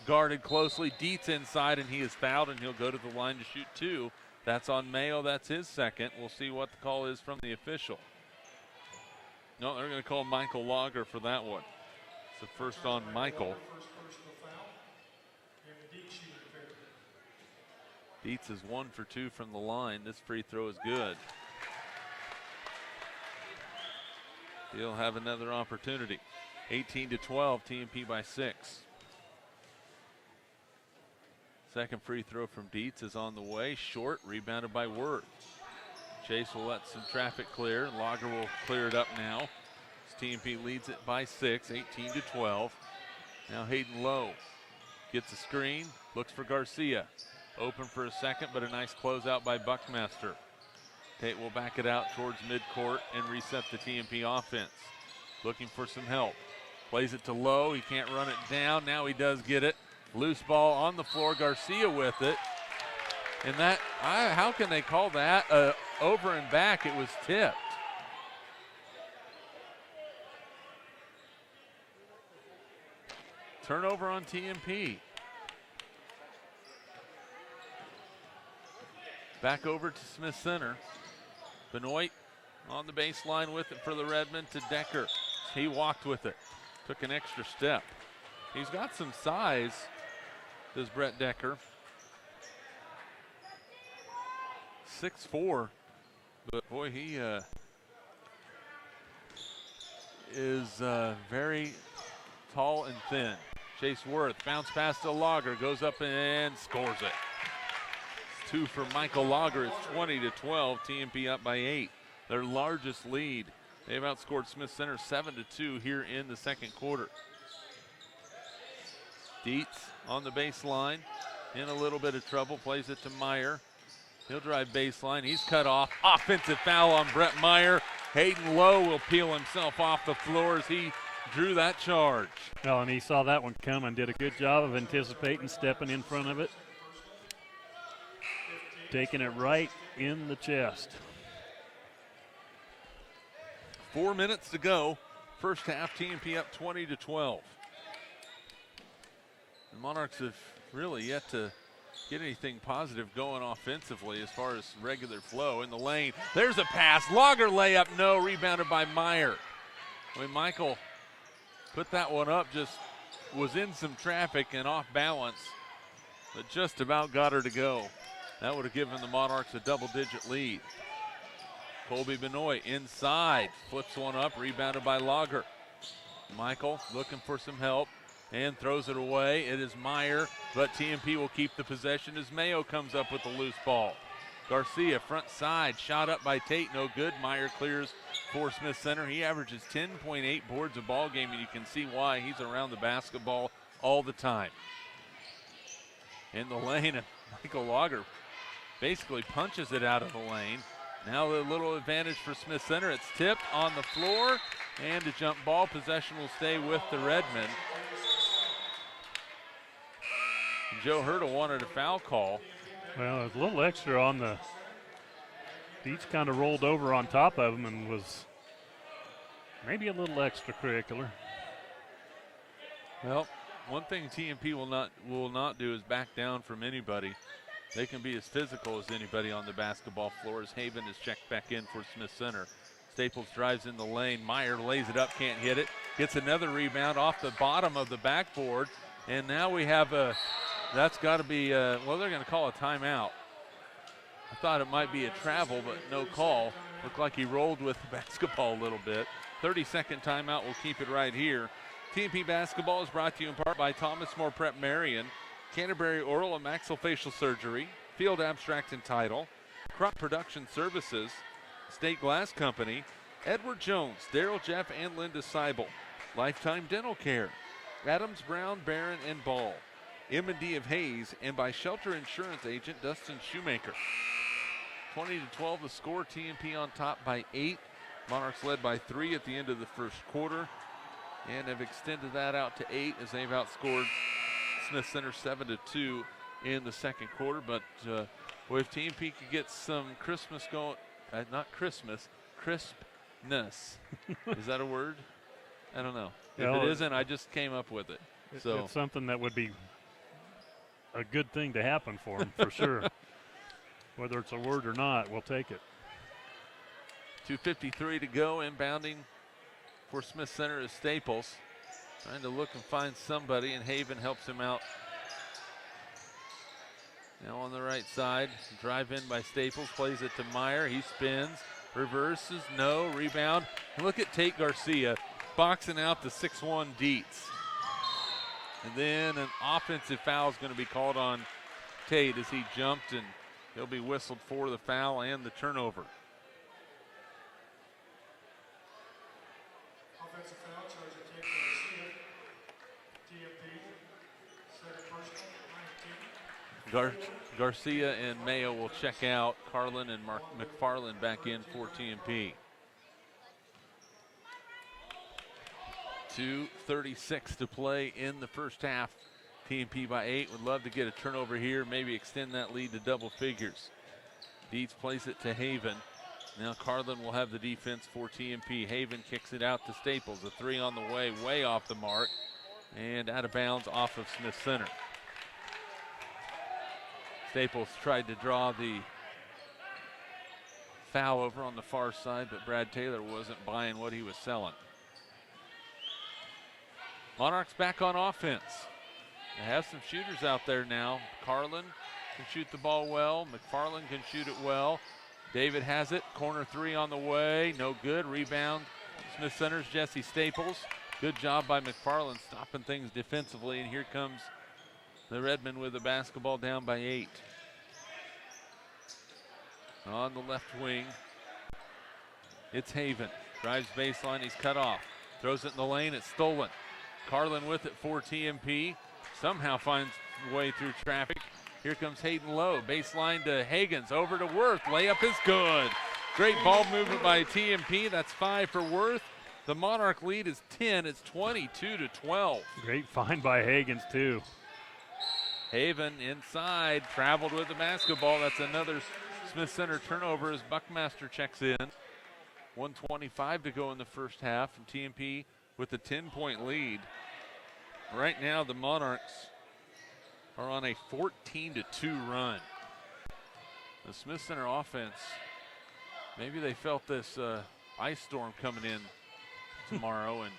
guarded closely. Dietz inside, and he is fouled, and he'll go to the line to shoot 2. That's on Mayo. That's his second. We'll see what the call is from the official. No, they're going to call Michael Lager for that one. It's the first on Michael. Dietz is 1 for 2 from the line. This free throw is good. He'll have another opportunity. 18-12, TMP by 6. Second free throw from Dietz is on the way. Short, rebounded by Worth. Chase will let some traffic clear, and Lager will clear it up now. TMP leads it by 6, 18-12. Now Hayden Lowe gets a screen, looks for Garcia. Open for a second, but a nice closeout by Buckmaster. Tate will back it out towards midcourt and reset the TMP offense. Looking for some help. Plays it to Lowe, he can't run it down. Now he does get it. Loose ball on the floor, Garcia with it. And that, how can they call that? Over and back, it was tipped. Turnover on TMP. Back over to Smith Center. Benoit on the baseline with it for the Redmen to Decker. He walked with it. Took an extra step. He's got some size, does Brett Decker. 6'4", but boy, he is very tall and thin. Chase Worth, bounce pass to Lager, goes up and scores it. It's 2 for Michael Lager. It's 20-12, TMP up by 8. Their largest lead. They've outscored Smith Center 7-2 here in the second quarter. Dietz on the baseline, in a little bit of trouble, plays it to Meyer. He'll drive baseline, he's cut off. Offensive foul on Brett Meyer. Hayden Lowe will peel himself off the floor as he drew that charge. Well, and he saw that one come and did a good job of anticipating, stepping in front of it. Taking it right in the chest. 4 minutes to go. First half, TMP up 20-12. The Monarchs have really yet to get anything positive going offensively as far as regular flow in the lane. There's a pass. Lager layup, no. Rebounded by Meyer. When Michael put that one up, just was in some traffic and off balance, but just about got her to go. That would have given the Monarchs a double-digit lead. Colby Benoit inside, flips one up, rebounded by Lager. Michael looking for some help and throws it away. It is Meyer, but TMP will keep the possession as Mayo comes up with the loose ball. Garcia front side, shot up by Tate, no good. Meyer clears for Smith Center. He averages 10.8 boards a ball game, and you can see why. He's around the basketball all the time. In the lane, Michael Lager basically punches it out of the lane. Now a little advantage for Smith Center. It's tipped on the floor, and a jump ball. Possession will stay with the Redmen. Joe Hurdle wanted a foul call. Well, it was a little extra on the. Each kind of rolled over on top of him and was maybe a little extracurricular. Well, one thing TMP will not do is back down from anybody. They can be as physical as anybody on the basketball floor as Haven is checked back in for Smith Center. Staples drives in the lane. Meyer lays it up, can't hit it. Gets another rebound off the bottom of the backboard. And now we have that's got to be, well, they're going to call a timeout. I thought it might be a travel, but no call. Looked like he rolled with the basketball a little bit. 30-second timeout. We'll keep it right here. TMP basketball is brought to you in part by Thomas More Prep Marion, Canterbury Oral and Maxillofacial Surgery, Field Abstract and Title, Crop Production Services, State Glass Company, Edward Jones, Daryl Jeff and Linda Seibel, Lifetime Dental Care, Adams Brown, Barron and Ball, M&D of Hayes, and by Shelter Insurance Agent Dustin Shoemaker. 20-12 the score, TMP on top by 8. Monarchs led by 3 at the end of the first quarter, and have extended that out to 8 as they've outscored Smith Center 7-2 in the second quarter. But boy, if TMP could get some Christmas going, not Christmas, crispness. Is that a word? I don't know. If it isn't, I just came up with it. So it's something that would be a good thing to happen for them, for sure. Whether it's a word or not, we'll take it. 2:53 to go, inbounding for Smith Center is Staples. Trying to look and find somebody, and Haven helps him out. Now on the right side, drive in by Staples, plays it to Meyer. He spins, reverses, no, rebound. And look at Tate Garcia boxing out the 6'1 Dietz. And then an offensive foul is going to be called on Tate as he jumped, and he'll be whistled for the foul and the turnover. Offensive foul, charge of Tate Garcia. TMP, second personal, 19. Garcia and Mayo will check out. Carlin and Mark McFarland back in for TMP. 2:36 to play in the first half. TMP by 8. Would love to get a turnover here, maybe extend that lead to double figures. Dietz plays it to Haven. Now Carlin will have the defense for TMP. Haven kicks it out to Staples. A 3 on the way off the mark, and out of bounds off of Smith Center. Staples tried to draw the foul over on the far side, but Brad Taylor wasn't buying what he was selling. Monarchs back on offense. They have some shooters out there now. Carlin can shoot the ball well. McFarland can shoot it well. David has it. Corner 3 on the way. No good. Rebound. Smith Center's Jesse Staples. Good job by McFarland stopping things defensively. And here comes the Redmen with the basketball down by 8. On the left wing, it's Haven. Drives baseline. He's cut off. Throws it in the lane. It's stolen. Carlin with it for TMP. Somehow finds a way through traffic. Here comes Hayden Lowe. Baseline to Hagens. Over to Worth. Layup is good. Great ball movement by TMP. That's 5 for Worth. The Monarch lead is 10. It's 22-12. Great find by Hagens, too. Haven inside. Traveled with the basketball. That's another Smith Center turnover as Buckmaster checks in. 1:25 to go in the first half. And TMP with a 10-point lead. Right now, the Monarchs are on a 14-2 run. The Smith Center offense, maybe they felt this ice storm coming in tomorrow, and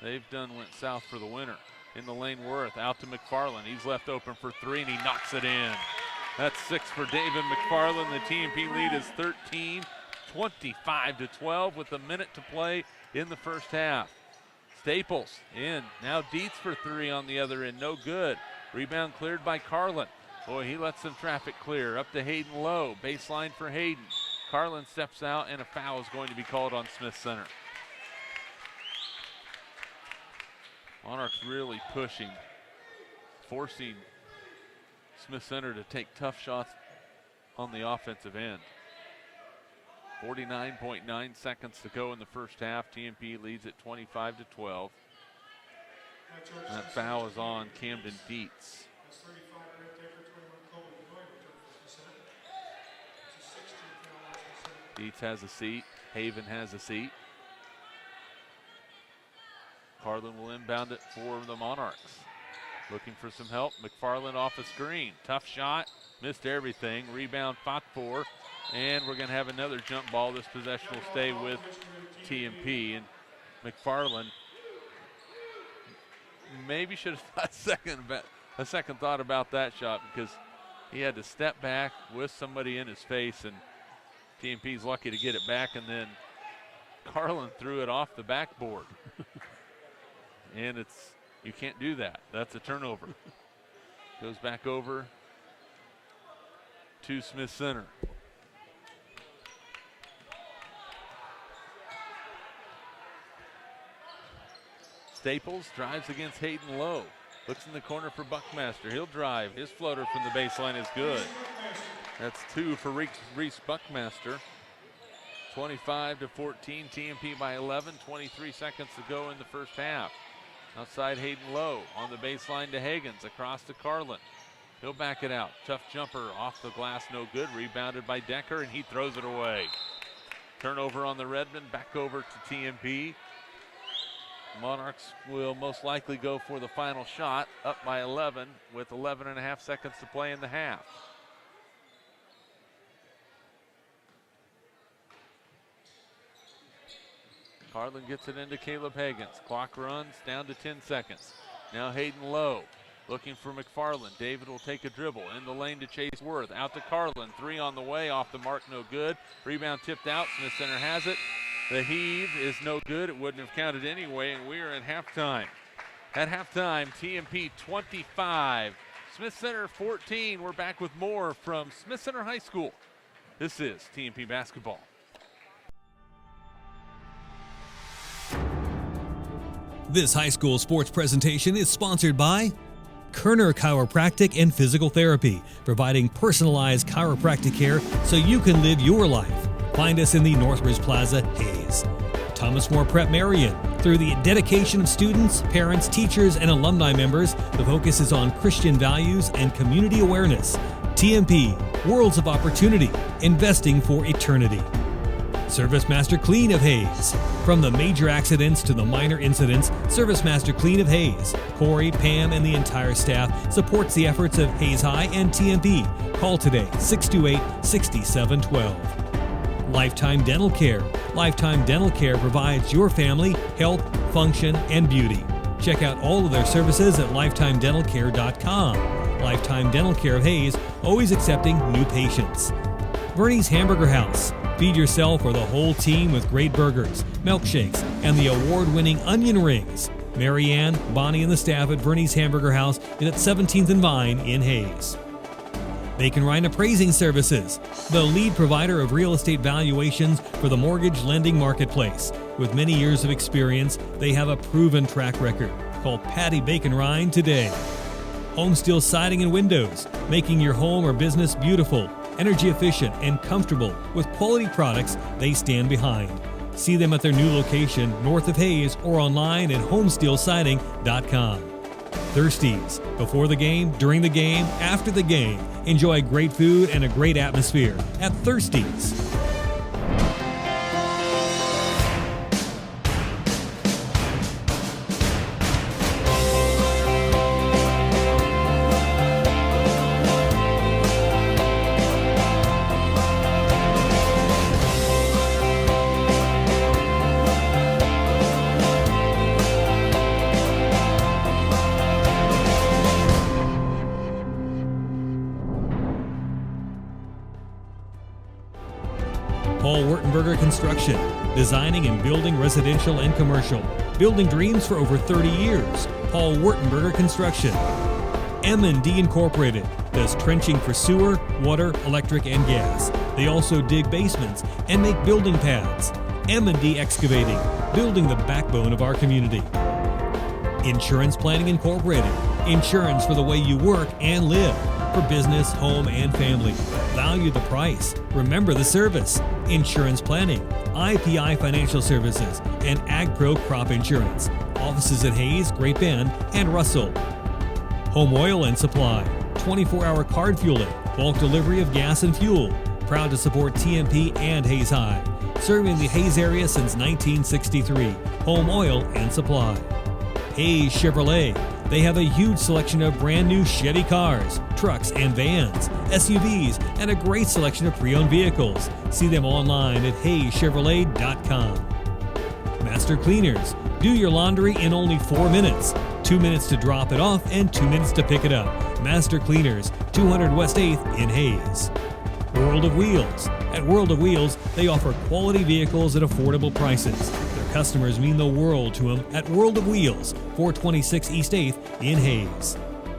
they've went south for the winter. In the lane, Worth out to McFarland. He's left open for 3, and he knocks it in. That's 6 for David McFarland. The TMP lead is 13, 25-12 with a minute to play in the first half. Staples in. Now Dietz for 3 on the other end. No good. Rebound cleared by Carlin. Boy, he lets some traffic clear. Up to Hayden Lowe. Baseline for Hayden. Carlin steps out, and a foul is going to be called on Smith Center. Monarchs really pushing, forcing Smith Center to take tough shots on the offensive end. 49.9 seconds to go in the first half. TMP leads at 25-12. That foul is on Camden Dietz. Dietz has a seat. Haven has a seat. Carlin will inbound it for the Monarchs. Looking for some help. McFarland off a screen. Tough shot. Missed everything. Rebound fought for. And we're going to have another jump ball. This possession will stay with TMP. And McFarland maybe should have thought a second thought about that shot, because he had to step back with somebody in his face, and TMP's lucky to get it back, and then Carlin threw it off the backboard. And you can't do that. That's a turnover. Goes back over to Smith Center. Staples drives against Hayden Lowe. Looks in the corner for Buckmaster. He'll drive. His floater from the baseline is good. That's 2 for Reese Buckmaster. 25-14, TMP by 11. 23 seconds to go in the first half. Outside Hayden Lowe on the baseline to Higgins. Across to Carlin. He'll back it out. Tough jumper off the glass, no good. Rebounded by Decker, and he throws it away. Turnover on the Redmen. Back over to TMP. Monarchs will most likely go for the final shot, up by 11 with 11.5 seconds to play in the half. Carlin gets it into Caleb Higgins. Clock runs down to 10 seconds. Now Hayden Lowe looking for McFarland. David will take a dribble in the lane to Chase Worth. Out to Carlin. 3 on the way. Off the mark, no good. Rebound tipped out. Smith Center has it. The heave is no good. It wouldn't have counted anyway, and we are at halftime. At halftime, TMP 25, Smith Center 14. We're back with more from Smith Center High School. This is TMP Basketball. This high school sports presentation is sponsored by Kerner Chiropractic and Physical Therapy, providing personalized chiropractic care so you can live your life. Find us in the Northridge Plaza, Hayes. Thomas More Prep Marion. Through the dedication of students, parents, teachers, and alumni members, the focus is on Christian values and community awareness. TMP, Worlds of Opportunity, investing for eternity. Service Master Clean of Hayes. From the major accidents to the minor incidents, Service Master Clean of Hayes, Corey, Pam, and the entire staff supports the efforts of Hayes High and TMP. Call today, 628-6712. Lifetime Dental Care. Lifetime Dental Care provides your family health, function, and beauty. Check out all of their services at lifetimedentalcare.com. Lifetime Dental Care of Hayes, always accepting new patients. Bernie's Hamburger House. Feed yourself or the whole team with great burgers, milkshakes, and the award-winning onion rings. Mary Ann, Bonnie, and the staff at Bernie's Hamburger House is at 17th and Vine in Hayes. Bacon Ryan Appraising Services, the lead provider of real estate valuations for the mortgage lending marketplace. With many years of experience, they have a proven track record. Call Patty Bacon Ryan today. Home Steel Siding and Windows, making your home or business beautiful, energy efficient, and comfortable with quality products they stand behind. See them at their new location north of Hayes or online at homesteelsiding.com. Thirsties. Before the game, during the game, after the game. Enjoy great food and a great atmosphere at Thirsties. Construction, designing and building residential and commercial. Building dreams for over 30 years. Paul Wurtenberger Construction. M&D Incorporated does trenching for sewer, water, electric, and gas. They also dig basements and make building pads. M&D Excavating, building the backbone of our community. Insurance Planning Incorporated. Insurance for the way you work and live. For business, home, and family. Value the price. Remember the service. Insurance Planning, IPI Financial Services, and AgPro Crop Insurance. Offices at Hayes, Great Bend, and Russell. Home Oil and Supply, 24-hour card fueling, bulk delivery of gas and fuel. proud to support TMP and Hayes High. Serving the Hayes area since 1963. Home Oil and Supply. Hayes Chevrolet. They have a huge selection of brand new Chevy cars, trucks and vans, SUVs, and a great selection of pre-owned vehicles. See them online at hayschevrolet.com. Master Cleaners. Do your laundry in only 4 minutes. 2 minutes to drop it off and 2 minutes to pick it up. Master Cleaners, 200 West 8th in Hayes. World of Wheels. At World of Wheels, they offer quality vehicles at affordable prices. Their customers mean the world to them at World of Wheels, 426 East 8th in Hayes.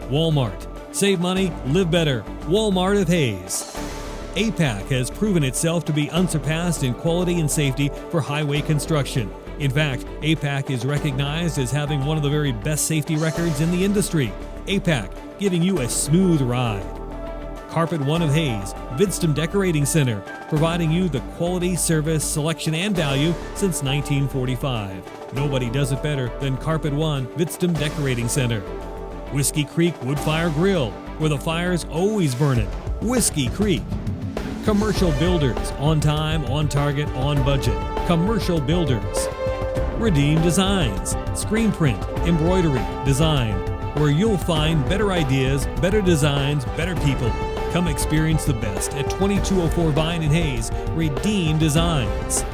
Walmart. Save money, live better. Walmart of Hayes. APAC has proven itself to be unsurpassed in quality and safety for highway construction. In fact, APAC is recognized as having one of the very best safety records in the industry. APAC, giving you a smooth ride. Carpet One of Hayes, Vidstem Decorating Center, providing you the quality, service, selection, and value since 1945. Nobody does it better than Carpet One, Vidstem Decorating Center. Whiskey Creek Woodfire Grill, where the fire's always burning. Whiskey Creek. Commercial Builders, on time, on target, on budget. Commercial Builders. Redeem Designs, screen print, embroidery, design, where you'll find better ideas, better designs, better people. Come experience the best at 2204 Vine in Hayes. Redeem Designs.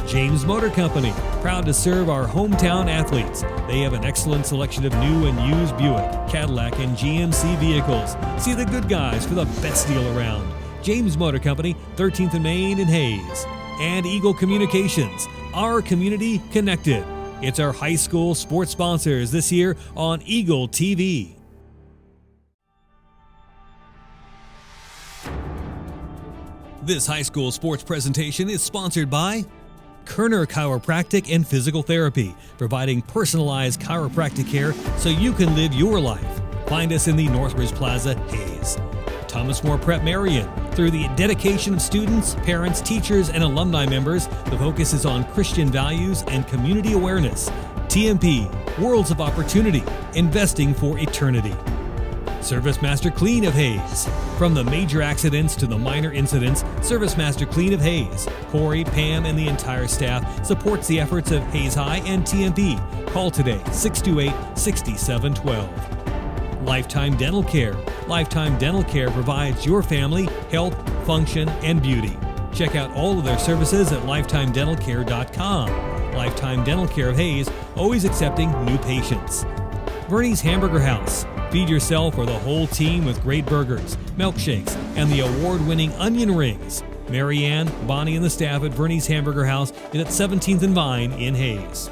James Motor Company, proud to serve our hometown athletes. They have an excellent selection of new and used Buick, Cadillac, and GMC vehicles. See the good guys for the best deal around. James Motor Company, 13th and Main in Hayes. And Eagle Communications, our community connected. It's our high school sports sponsors this year on Eagle TV. This high school sports presentation is sponsored by Kerner Chiropractic and Physical Therapy, providing personalized chiropractic care so you can live your life. Find us in the Northbridge Plaza, Hayes. Thomas More Prep Marion. Through the dedication of students, parents, teachers, and alumni members, the focus is on Christian values and community awareness. TMP, Worlds of Opportunity, investing for eternity. Service Master Clean of Hayes. From the major accidents to the minor incidents, Service Master Clean of Hayes. Corey, Pam, and the entire staff supports the efforts of Hayes High and TMP. Call today, 628-6712. Lifetime Dental Care. Lifetime Dental Care provides your family health, function, and beauty. Check out all of their services at lifetimedentalcare.com. Lifetime Dental Care of Hayes, always accepting new patients. Bernie's Hamburger House. Feed yourself or the whole team with great burgers, milkshakes, and the award-winning onion rings. Mary Ann, Bonnie, and the staff at Bernie's Hamburger House is at 17th and Vine in Hayes.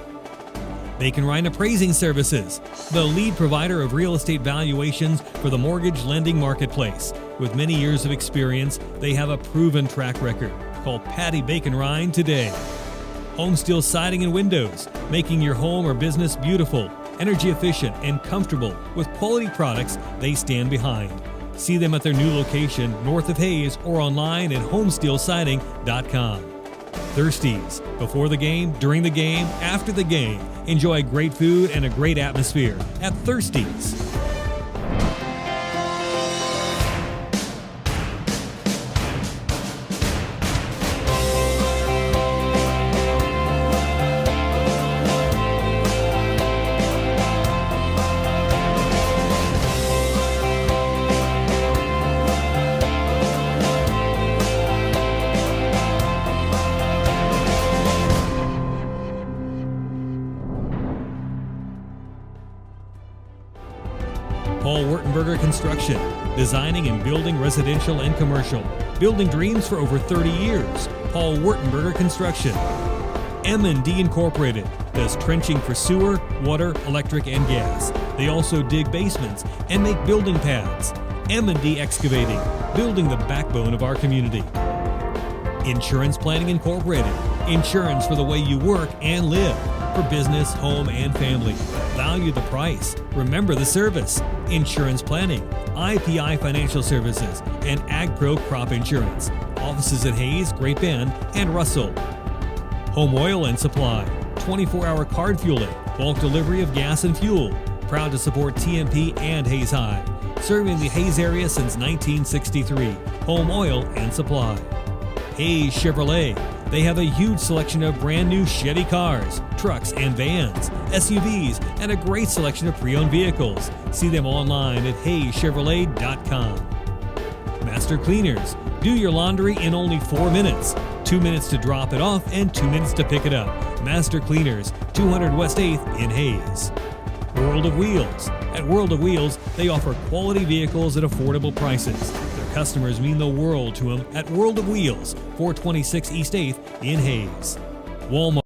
Bacon Rhine Appraising Services, the lead provider of real estate valuations for the mortgage lending marketplace. With many years of experience, they have a proven track record. Call Patty Bacon Rhine today. Home Steel Siding and Windows, making your home or business beautiful, energy efficient, and comfortable with quality products they stand behind. See them at their new location north of Hayes or online at homesteelsiding.com. Thirsties. Before the game, during the game, after the game. Enjoy great food and a great atmosphere at Thirsties. Paul Wurtenberger Construction, designing and building residential and commercial. Building dreams for over 30 years. Paul Wurtenberger Construction. M&D Incorporated does trenching for sewer, water, electric, and gas. They also dig basements and make building pads. M&D Excavating, building the backbone of our community. Insurance Planning Incorporated, insurance for the way you work and live. For business, home, and family. Value the price. Remember the service. Insurance planning, IPI Financial Services, and AgPro Crop Insurance. Offices at Hayes, Great Bend, and Russell. Home Oil and Supply, 24-hour card fueling, bulk delivery of gas and fuel. Proud to support TMP and Hayes High. Serving the Hayes area since 1963. Home Oil and Supply. Hayes Chevrolet. They have a huge selection of brand new Chevy cars, trucks and vans, SUVs, and a great selection of pre-owned vehicles. See them online at hayeschevrolet.com. Master Cleaners. Do your laundry in only 4 minutes. 2 minutes to drop it off and 2 minutes to pick it up. Master Cleaners, 200 West 8th in Hayes. World of Wheels. At World of Wheels, they offer quality vehicles at affordable prices. Their customers mean the world to them at World of Wheels, 426 East 8th in Hayes. Walmart.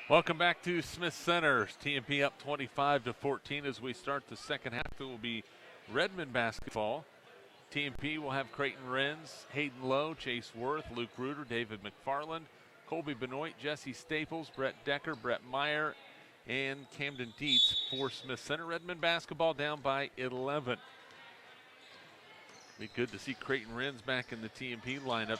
Welcome back to Smith Center. TMP up 25-14 as we start the second half. It will be Redmen basketball. TMP will have Creighton Renz, Hayden Lowe, Chase Worth, Luke Reuter, David McFarland, Colby Benoit, Jesse Staples, Brett Decker, Brett Meyer, and Camden Dietz for Smith Center. Redmen basketball down by 11. Be good to see Creighton Renz back in the TMP lineup,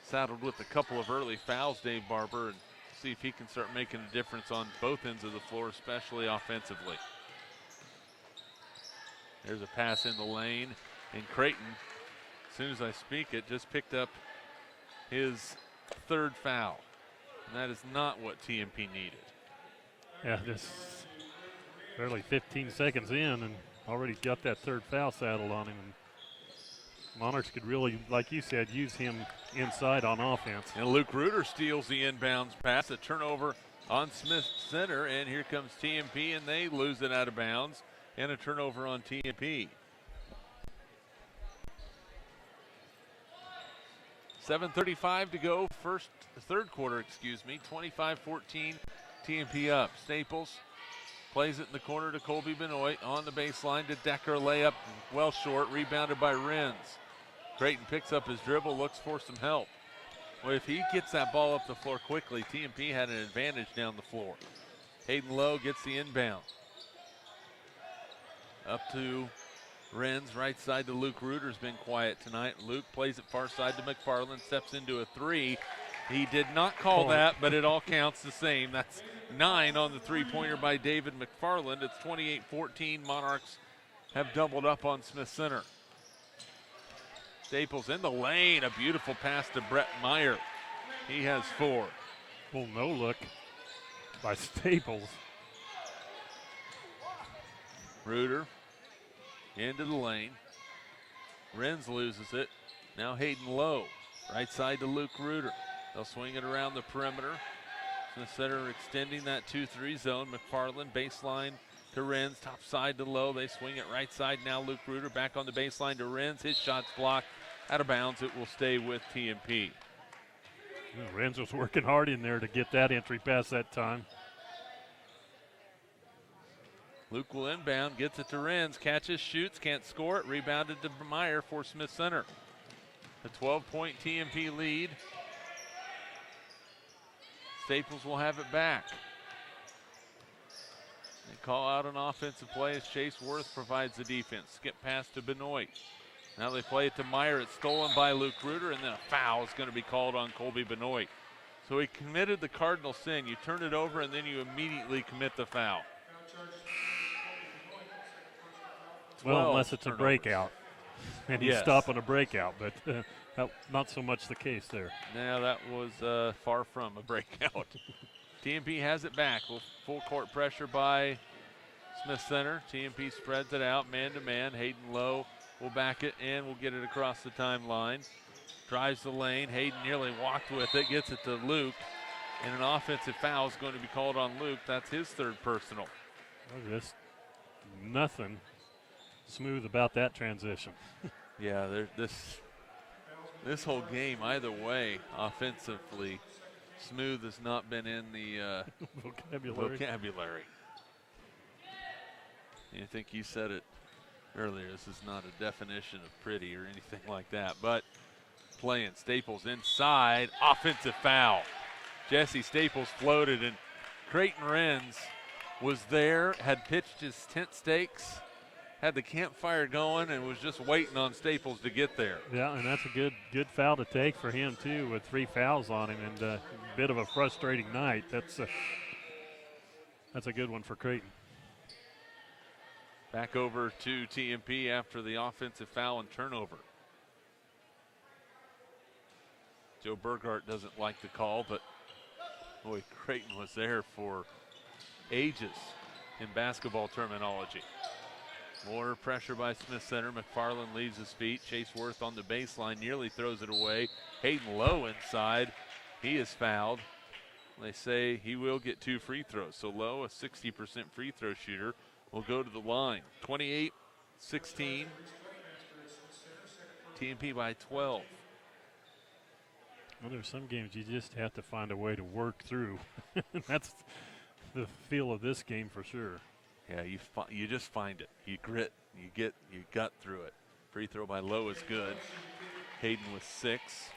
saddled with a couple of early fouls, Dave Barber, and see if he can start making a difference on both ends of the floor, especially offensively. There's a pass in the lane, and Creighton, as soon as I speak it, just picked up his third foul. And that is not what TMP needed. Yeah, just barely 15 seconds in and already got that third foul saddled on him. And Monarchs could really, like you said, use him inside on offense. And Luke Reuter steals the inbounds pass, a turnover on Smith Center, and here comes TMP, and they lose it out of bounds, and a turnover on TMP. 7:35 to go, third quarter, 25-14, TMP up. Staples plays it in the corner to Colby Benoit, on the baseline to Decker, layup well short, rebounded by Renz. Creighton picks up his dribble, looks for some help. Well, if he gets that ball up the floor quickly, TMP had an advantage down the floor. Hayden Lowe gets the inbound. Up to Renz, right side to Luke Reuter's been quiet tonight. Luke plays it far side to McFarland, steps into a three. He did not call that, but it all counts the same. That's 9 on the three-pointer by David McFarland. It's 28-14. Monarchs have doubled up on Smith Center. Staples in the lane. A beautiful pass to Brett Meyer. He has 4. Well, no look by Staples. Reuter into the lane. Renz loses it. Now Hayden Lowe. Right side to Luke Reuter. They'll swing it around the perimeter. Smith Center extending that 2-3 zone. McFarland baseline to Renz, top side to Lowe. They swing it right side now. Luke Reuter back on the baseline to Renz. His shot's blocked. Out of bounds. It will stay with TMP. Renz was working hard in there to get that entry pass that time. Luke will inbound, gets it to Renz, catches, shoots, can't score it. Rebounded to Meyer for Smith Center. A 12-point TMP lead. Staples will have it back. They call out an offensive play as Chase Worth provides the defense. Skip pass to Benoit. Now they play it to Meyer. It's stolen by Luke Reuter, and then a foul is going to be called on Colby Benoit. So he committed the cardinal sin. You turn it over, and then you immediately commit the foul. Well, unless it's turnovers. a breakout. And he's Yes. stopping a breakout, but not so much the case there. Now that was far from a breakout. TMP has it back. Full court pressure by Smith Center. TMP spreads it out man-to-man. Hayden Lowe will back it and will get it across the timeline. Drives the lane. Hayden nearly walked with it. Gets it to Luke. And an offensive foul is going to be called on Luke. That's his third personal. Just nothing smooth about that transition. Yeah, this whole game, either way, offensively, smooth has not been in the vocabulary. I think you said it earlier. This is not a definition of pretty or anything like that. But playing Staples inside, offensive foul. Jesse Staples floated, and Creighton Renz was there, had pitched his tent stakes, had the campfire going, and was just waiting on Staples to get there. Yeah, and that's a good foul to take for him too, with 3 fouls on him, and a bit of a frustrating night. That's a good one for Creighton. Back over to TMP after the offensive foul and turnover. Joe Burgart doesn't like the call, but boy, Creighton was there for ages in basketball terminology. More pressure by Smith Center. McFarland leaves his feet. Chase Worth on the baseline, nearly throws it away. Hayden Lowe inside. He is fouled. They say he will get 2 free throws. So Lowe, a 60% free throw shooter, will go to the line. 28-16. TMP by 12. Well, there's some games you just have to find a way to work through. That's the feel of this game for sure. Yeah, you just find it. You grit. You gut through it. Free throw by Lowe is good. Hayden with 6.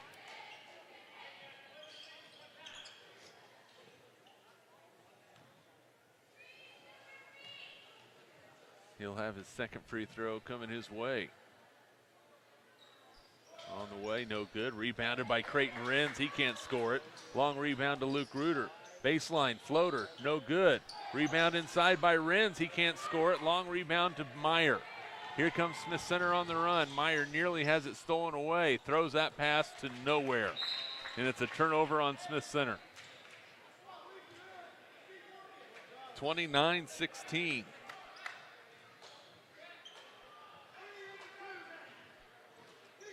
He'll have his second free throw coming his way. On the way, no good. Rebounded by Creighton Renz. He can't score it. Long rebound to Luke Reuter. Baseline floater, no good. Rebound inside by Renz. He can't score it. Long rebound to Meyer. Here comes Smith Center on the run. Meyer nearly has it stolen away. Throws that pass to nowhere. And it's a turnover on Smith Center. 29-16.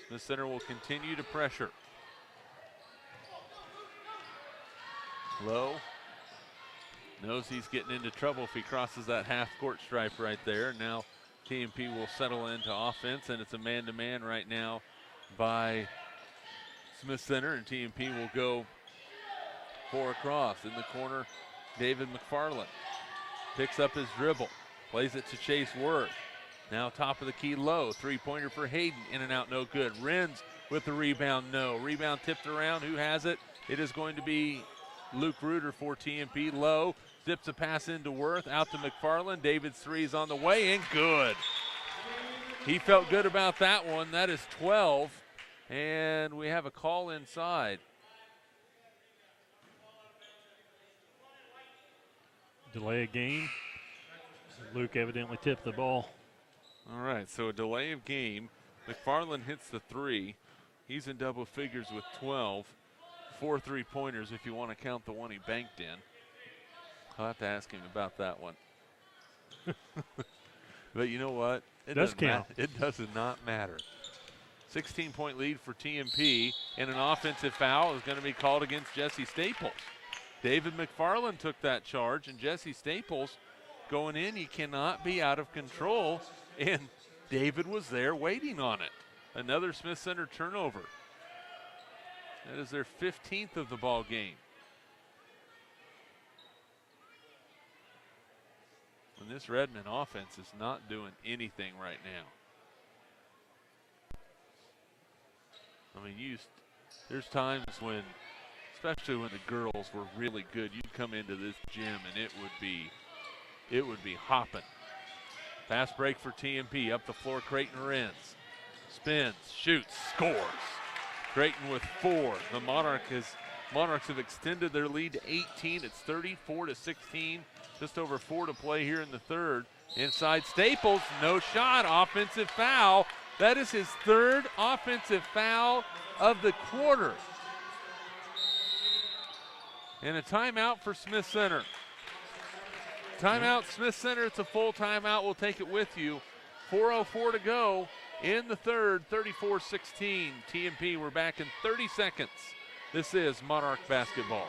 Smith Center will continue to pressure. Lowe knows he's getting into trouble if he crosses that half-court stripe right there. Now TMP will settle into offense, and it's a man-to-man right now by Smith Center, and TMP will go 4 across. In the corner, David McFarland picks up his dribble, plays it to Chase Worth. Now top of the key, Lowe. 3-pointer for Hayden. In and out, no good. Renz with the rebound, no. Rebound tipped around. Who has it? It is going to be Luke Reuter for TMP. Lowe zips a pass into Worth. Out to McFarland. David's 3 is on the way, and good. He felt good about that one. That is 12. And we have a call inside. Delay of game. Luke evidently tipped the ball. All right, so a delay of game. McFarland hits the 3. He's in double figures with 12. 4 3-pointers if you want to count the one he banked in. I'll have to ask him about that one. But you know what? It does count. It does not matter. 16-point lead for TMP, and an offensive foul is going to be called against Jesse Staples. David McFarland took that charge, and Jesse Staples going in, you cannot be out of control, and David was there waiting on it. Another Smith Center turnover. That is their 15th of the ball game. And this Redmen offense is not doing anything right now. I mean, there's times when, especially when the girls were really good, you'd come into this gym and it would be hopping. Fast break for TMP, up the floor, Creighton Renz. Spins, shoots, scores. Creighton with 4. The Monarchs have extended their lead to 18. It's 34-16. Just over 4 to play here in the third. Inside Staples, no shot, offensive foul. That is his 3rd offensive foul of the quarter. And a timeout for Smith Center. Timeout, Smith Center. It's a full timeout. We'll take it with you. 4:04 to go in the third, 34-16. TMP, we're back in 30 seconds. This is Monarch basketball.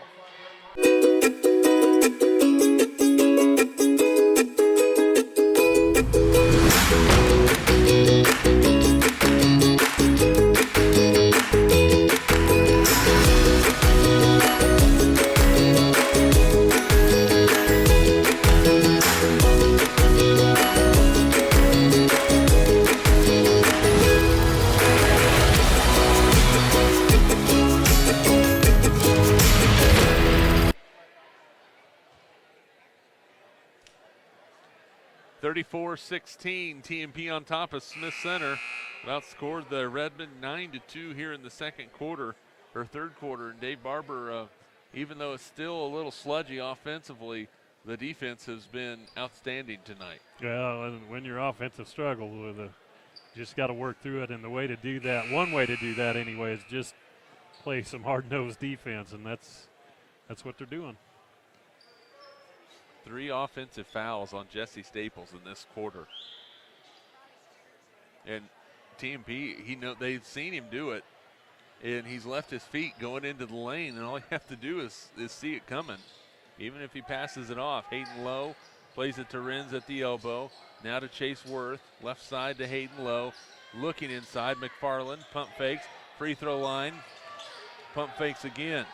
(34-16), TMP on top of Smith Center. Outscored the Redmen 9-2 here in the third quarter. And Dave Barber, even though it's still a little sludgy offensively, the defense has been outstanding tonight. Well, and when your offensive struggle, just got to work through it. And the way to do that, one way to do that anyway, is just play some hard-nosed defense, and that's what they're doing. 3 offensive fouls on Jesse Staples in this quarter. And TMP, they've seen him do it, and he's left his feet going into the lane, and all you have to do is see it coming. Even if he passes it off, Hayden Lowe plays it to Renz at the elbow. Now to Chase Worth, left side to Hayden Lowe. Looking inside, McFarland, pump fakes, free throw line, pump fakes again.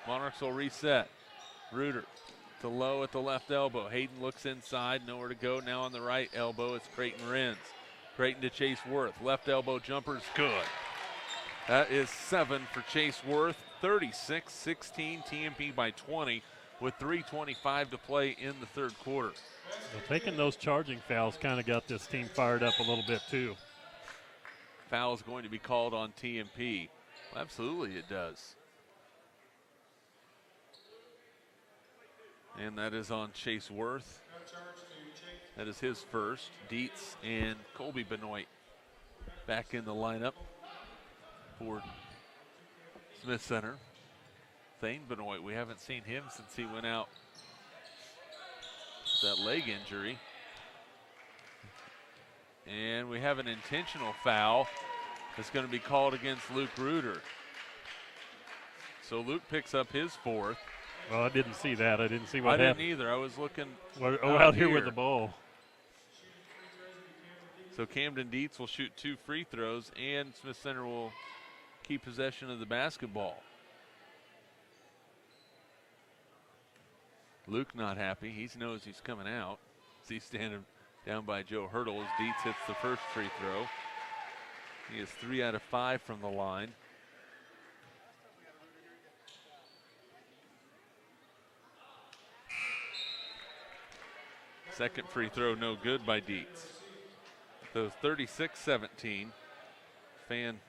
Monarchs will reset. Reuter to Lowe at the left elbow. Hayden looks inside, nowhere to go. Now on the right elbow, it's Creighton Renz. Creighton to Chase Worth. Left elbow jumper's good. That is 7 for Chase Worth. 36-16, TMP by 20 with 3:25 to play in the third quarter. Well, taking those charging fouls kind of got this team fired up a little bit too. Foul is going to be called on TMP. Well, absolutely it does. And that is on Chase Worth. That is his first. Dietz and Colby Benoit back in the lineup for Smith Center. Thane Benoit, we haven't seen him since he went out with that leg injury. And we have an intentional foul that's going to be called against Luke Reuter. So Luke picks up his 4th. Well, I didn't see that. I didn't see what happened. I didn't either. I was looking out here with the ball. So Camden Dietz will shoot 2 free throws, and Smith Center will keep possession of the basketball. Luke not happy. He knows he's coming out. He's standing down by Joe Hurdle as Dietz hits the first free throw. He is 3 out of 5 from the line. Second free throw no good by Dietz. So 36-17. Fan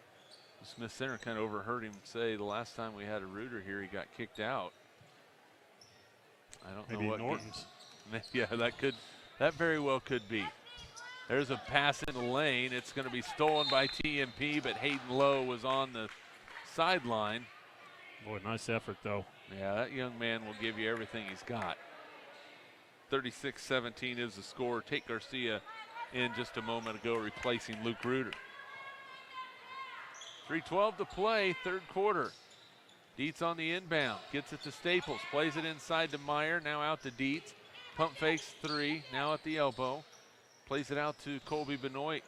Smith Center kind of overheard him say the last time we had a Reuter here, he got kicked out. I don't know what. Norton's. Yeah, that very well could be. There's a pass in the lane. It's going to be stolen by TMP, but Hayden Lowe was on the sideline. Boy, nice effort though. Yeah, that young man will give you everything he's got. 36-17 is the score. Tate Garcia in just a moment ago replacing Luke Reuter. 3:12 to play, third quarter. Dietz on the inbound, gets it to Staples, plays it inside to Meyer, now out to Dietz. Pump fakes 3, now at the elbow. Plays it out to Colby Benoit,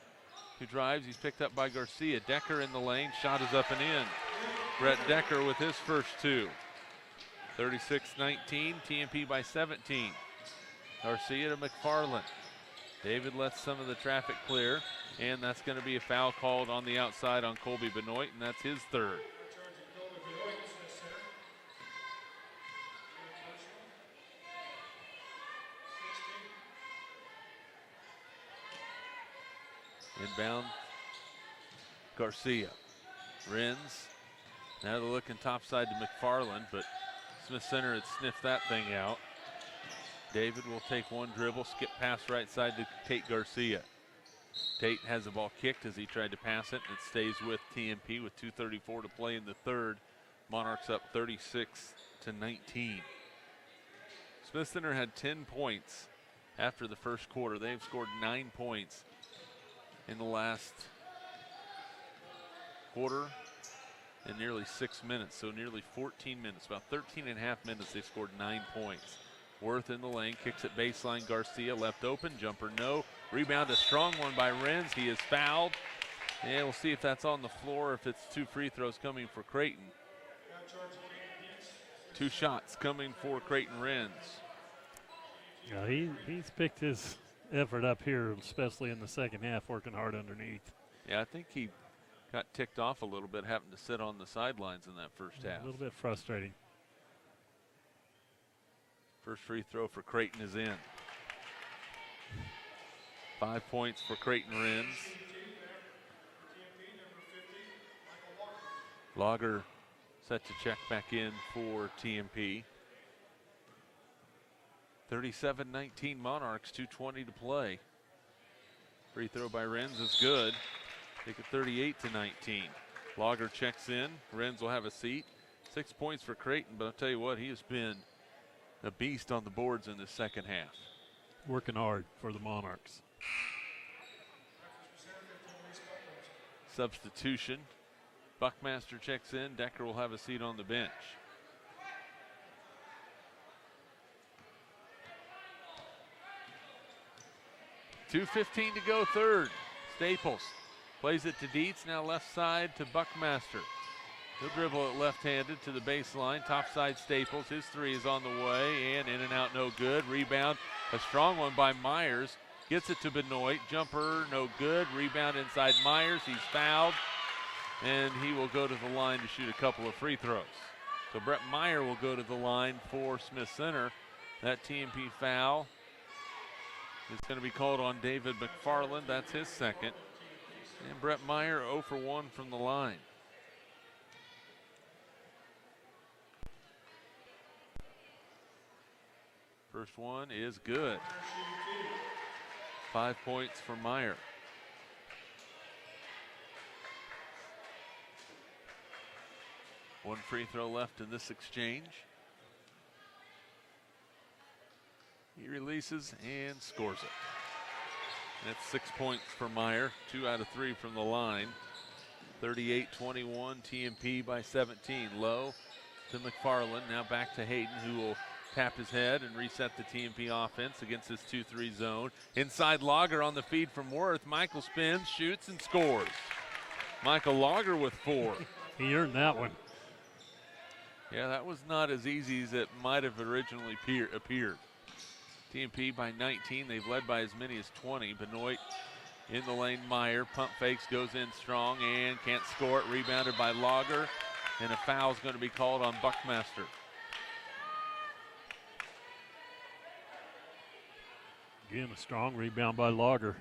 who drives. He's picked up by Garcia. Decker in the lane. Shot is up and in. Brett Decker with his first 2. 36-19, TMP by 17. Garcia to McFarland. David lets some of the traffic clear, and that's going to be a foul called on the outside on Colby Benoit, and that's his 3rd. Inbound, Garcia. Renz, now they're looking topside to McFarland, but Smith Center had sniffed that thing out. David will take one dribble, skip pass right side to Tate Garcia. Tate has the ball kicked as he tried to pass it, and it stays with TMP with 2:34 to play in the 3rd. Monarchs up 36-19. Smith Center had 10 points after the first quarter. They've scored 9 points in the last quarter in nearly 6 minutes, so nearly 14 minutes, about 13 and a half minutes, they scored 9 points. Worth in the lane, kicks it baseline, Garcia left open, jumper no. Rebound, a strong one by Renz, he is fouled. And we'll see if that's on the floor, if it's 2 free throws coming for Creighton. 2 shots coming for Creighton Renz. Yeah, he's picked his effort up here, especially in the second half, working hard underneath. Yeah, I think he got ticked off a little bit, having to sit on the sidelines in that first half. A little bit frustrating. First free throw for Creighton is in. 5 points for Creighton Renz. Lager set to check back in for TMP. 37-19 Monarchs, 2:20 to play. Free throw by Renz is good. Take it 38-19. Lager checks in. Renz will have a seat. 6 points for Creighton, but I'll tell you what, he has been a beast on the boards in the second half. Working hard for the Monarchs. Substitution. Buckmaster checks in. Decker will have a seat on the bench. .2:15 to go, 3rd. Staples plays it to Dietz, now left side to Buckmaster. He'll dribble it left-handed to the baseline. Top side Staples. His 3 is on the way, and in and out, no good. Rebound, a strong one by Myers. Gets it to Benoit. Jumper, no good. Rebound inside Myers. He's fouled, and he will go to the line to shoot a couple of free throws. So Brett Meyer will go to the line for Smith Center. That TMP foul is going to be called on David McFarland. That's his 2nd. And Brett Meyer 0 for 1 from the line. First one is good. 5 points for Meyer. One free throw left in this exchange. He releases and scores it. That's 6 points for Meyer, 2 out of 3 from the line. 38-21, TMP by 17. Low to McFarland, now back to Hayden, who will tap his head and reset the TMP offense against this 2-3 zone. Inside Lager on the feed from Worth. Michael spins, shoots, and scores. Michael Lager with 4. He earned that one. Yeah, that was not as easy as it might have originally appeared. TMP by 19. They've led by as many as 20. Benoit in the lane. Meyer pump fakes, goes in strong and can't score it. Rebounded by Lager, and a foul is going to be called on Buckmaster. Again, a strong rebound by Lager.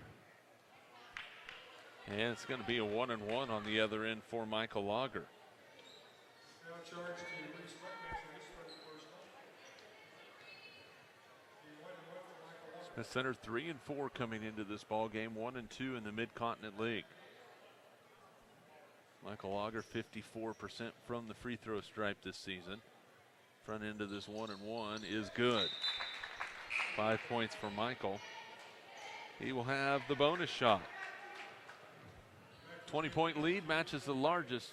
And it's going to be a 1-and-1 on the other end for Michael Lager. Now charged to Reese Buckmaster, his first personal. Smith Center 3 and 4 coming into this ball game, 1 and 2 in the Mid-Continent League. Michael Lager 54% from the free throw stripe this season. Front end of this 1-and-1 is good. 5 points for Michael. He will have the bonus shot. 20-point lead matches the largest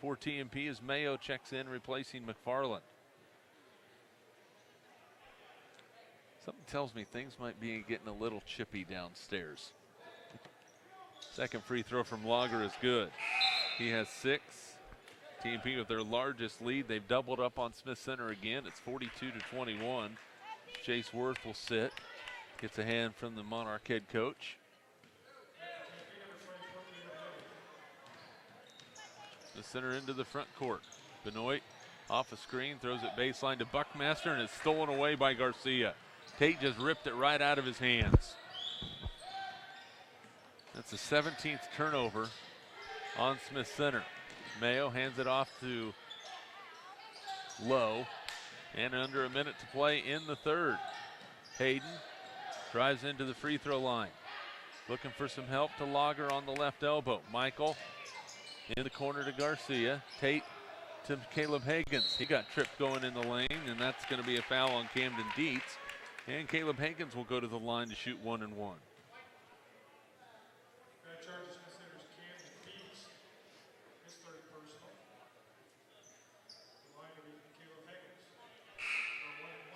for TMP as Mayo checks in, replacing McFarland. Something tells me things might be getting a little chippy downstairs. Second free throw from Lager is good. He has 6. TMP with their largest lead. They've doubled up on Smith Center again. It's 42-21. Chase Worth will sit. Gets a hand from the Monarch head coach. Smith Center into the front court. Benoit off a screen, throws it baseline to Buckmaster, and it's stolen away by Garcia. Tate just ripped it right out of his hands. That's the 17th turnover on Smith Center. Mayo hands it off to Lowe, and under a minute to play in the third. Hayden drives into the free throw line. Looking for some help to Lager on the left elbow. Michael in the corner to Garcia. Tate to Caleb Higgins. He got tripped going in the lane, and that's going to be a foul on Camden Dietz. And Caleb Higgins will go to the line to shoot 1 and 1.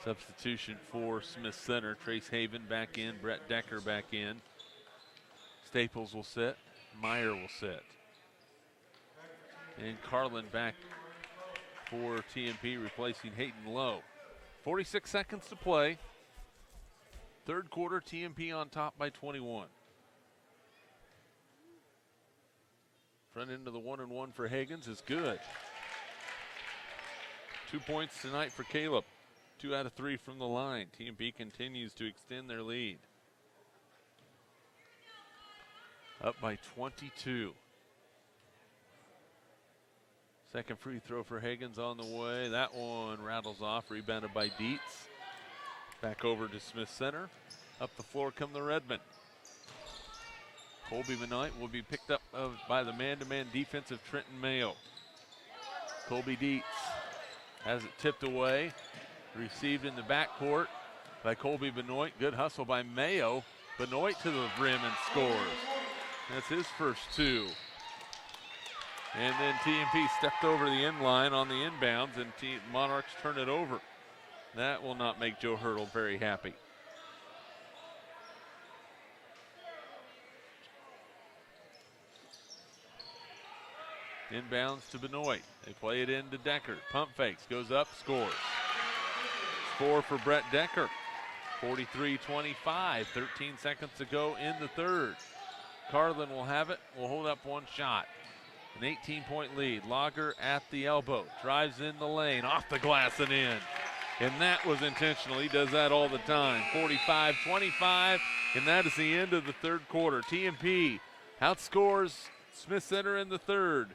Substitution for Smith Center. Trace Haven back in, Brett Decker back in. Staples will sit, Meyer will sit. And Carlin back for TMP, replacing Hayden Lowe. 46 seconds to play. Third quarter, TMP on top by 21. Front end of the 1 and 1 for Higgins is good. 2 points tonight for Caleb. 2 out of 3 from the line. TMP continues to extend their lead. Up by 22. Second free throw for Higgins on the way. That one rattles off, rebounded by Dietz. Back over to Smith Center. Up the floor come the Redmen. Colby Benoit will be picked up by the man-to-man defense of Trenton Mayo. Colby Dietz has it tipped away. Received in the backcourt by Colby Benoit. Good hustle by Mayo. Benoit to the rim and scores. That's his first 2. And then TMP stepped over the end line on the inbounds, and Monarchs turn it over. That will not make Joe Hurdle very happy. Inbounds to Benoit. They play it into Decker. Pump fakes, goes up, scores. Score for Brett Decker. 43-25, 13 seconds to go in the third. Carlin will have it, will hold up one shot. An 18-point lead. Lager at the elbow, drives in the lane, off the glass and in. And that was intentional. He does that all the time. 45-25, and that is the end of the third quarter. TMP outscores Smith Center in the third.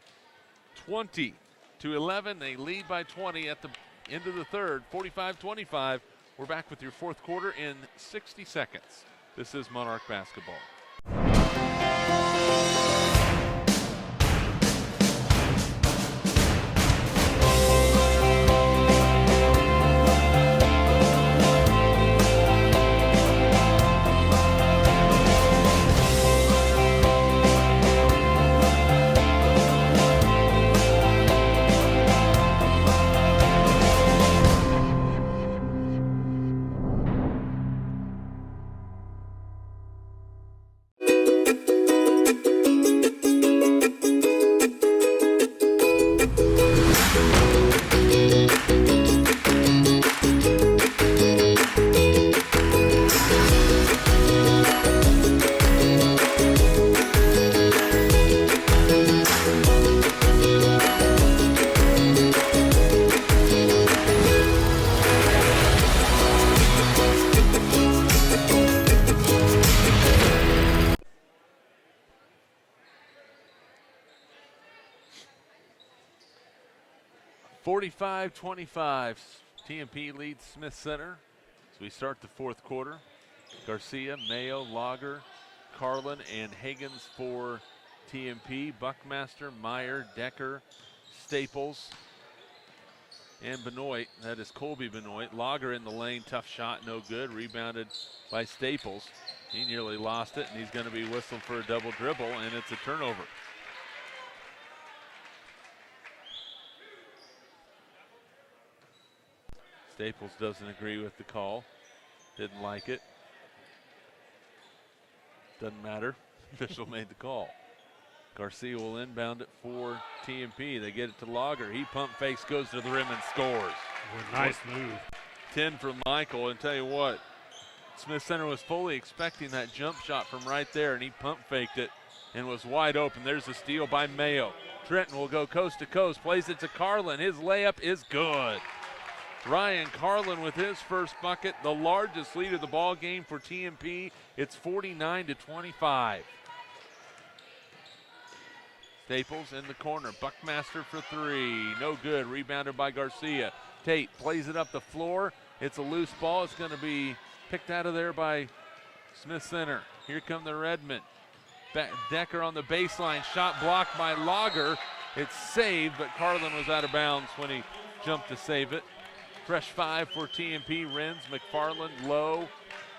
20-11, they lead by 20 at the end of the third. 45-25. We're back with your fourth quarter in 60 seconds. This is Monarch basketball. .25 TMP leads Smith Center as we start the fourth quarter. Garcia, Mayo, Lager, Carlin, and Higgins for TMP. Buckmaster, Meyer, Decker, Staples, and Benoit. That is Colby Benoit. Lager in the lane, tough shot, no good. Rebounded by Staples. He nearly lost it, and he's going to be whistled for a double dribble, and it's a turnover. Staples doesn't agree with the call. Didn't like it. Doesn't matter. Official made the call. Garcia will inbound it for TMP. They get it to Lager. He pump fakes, goes to the rim, and scores. Nice move. 10 for Michael. And tell you what, Smith Center was fully expecting that jump shot from right there, and he pump faked it and was wide open. There's a steal by Mayo. Trenton will go coast to coast, plays it to Carlin. His layup is good. Ryan Carlin with his first bucket, the largest lead of the ball game for TMP. It's 49-25. Staples in the corner. Buckmaster for three. No good. Rebounded by Garcia. Tate plays it up the floor. It's a loose ball. It's going to be picked out of there by Smith Center. Here come the Redmen. Decker on the baseline. Shot blocked by Lager. It's saved, but Carlin was out of bounds when he jumped to save it. Fresh five for TMP. Renz, McFarland, Lowe,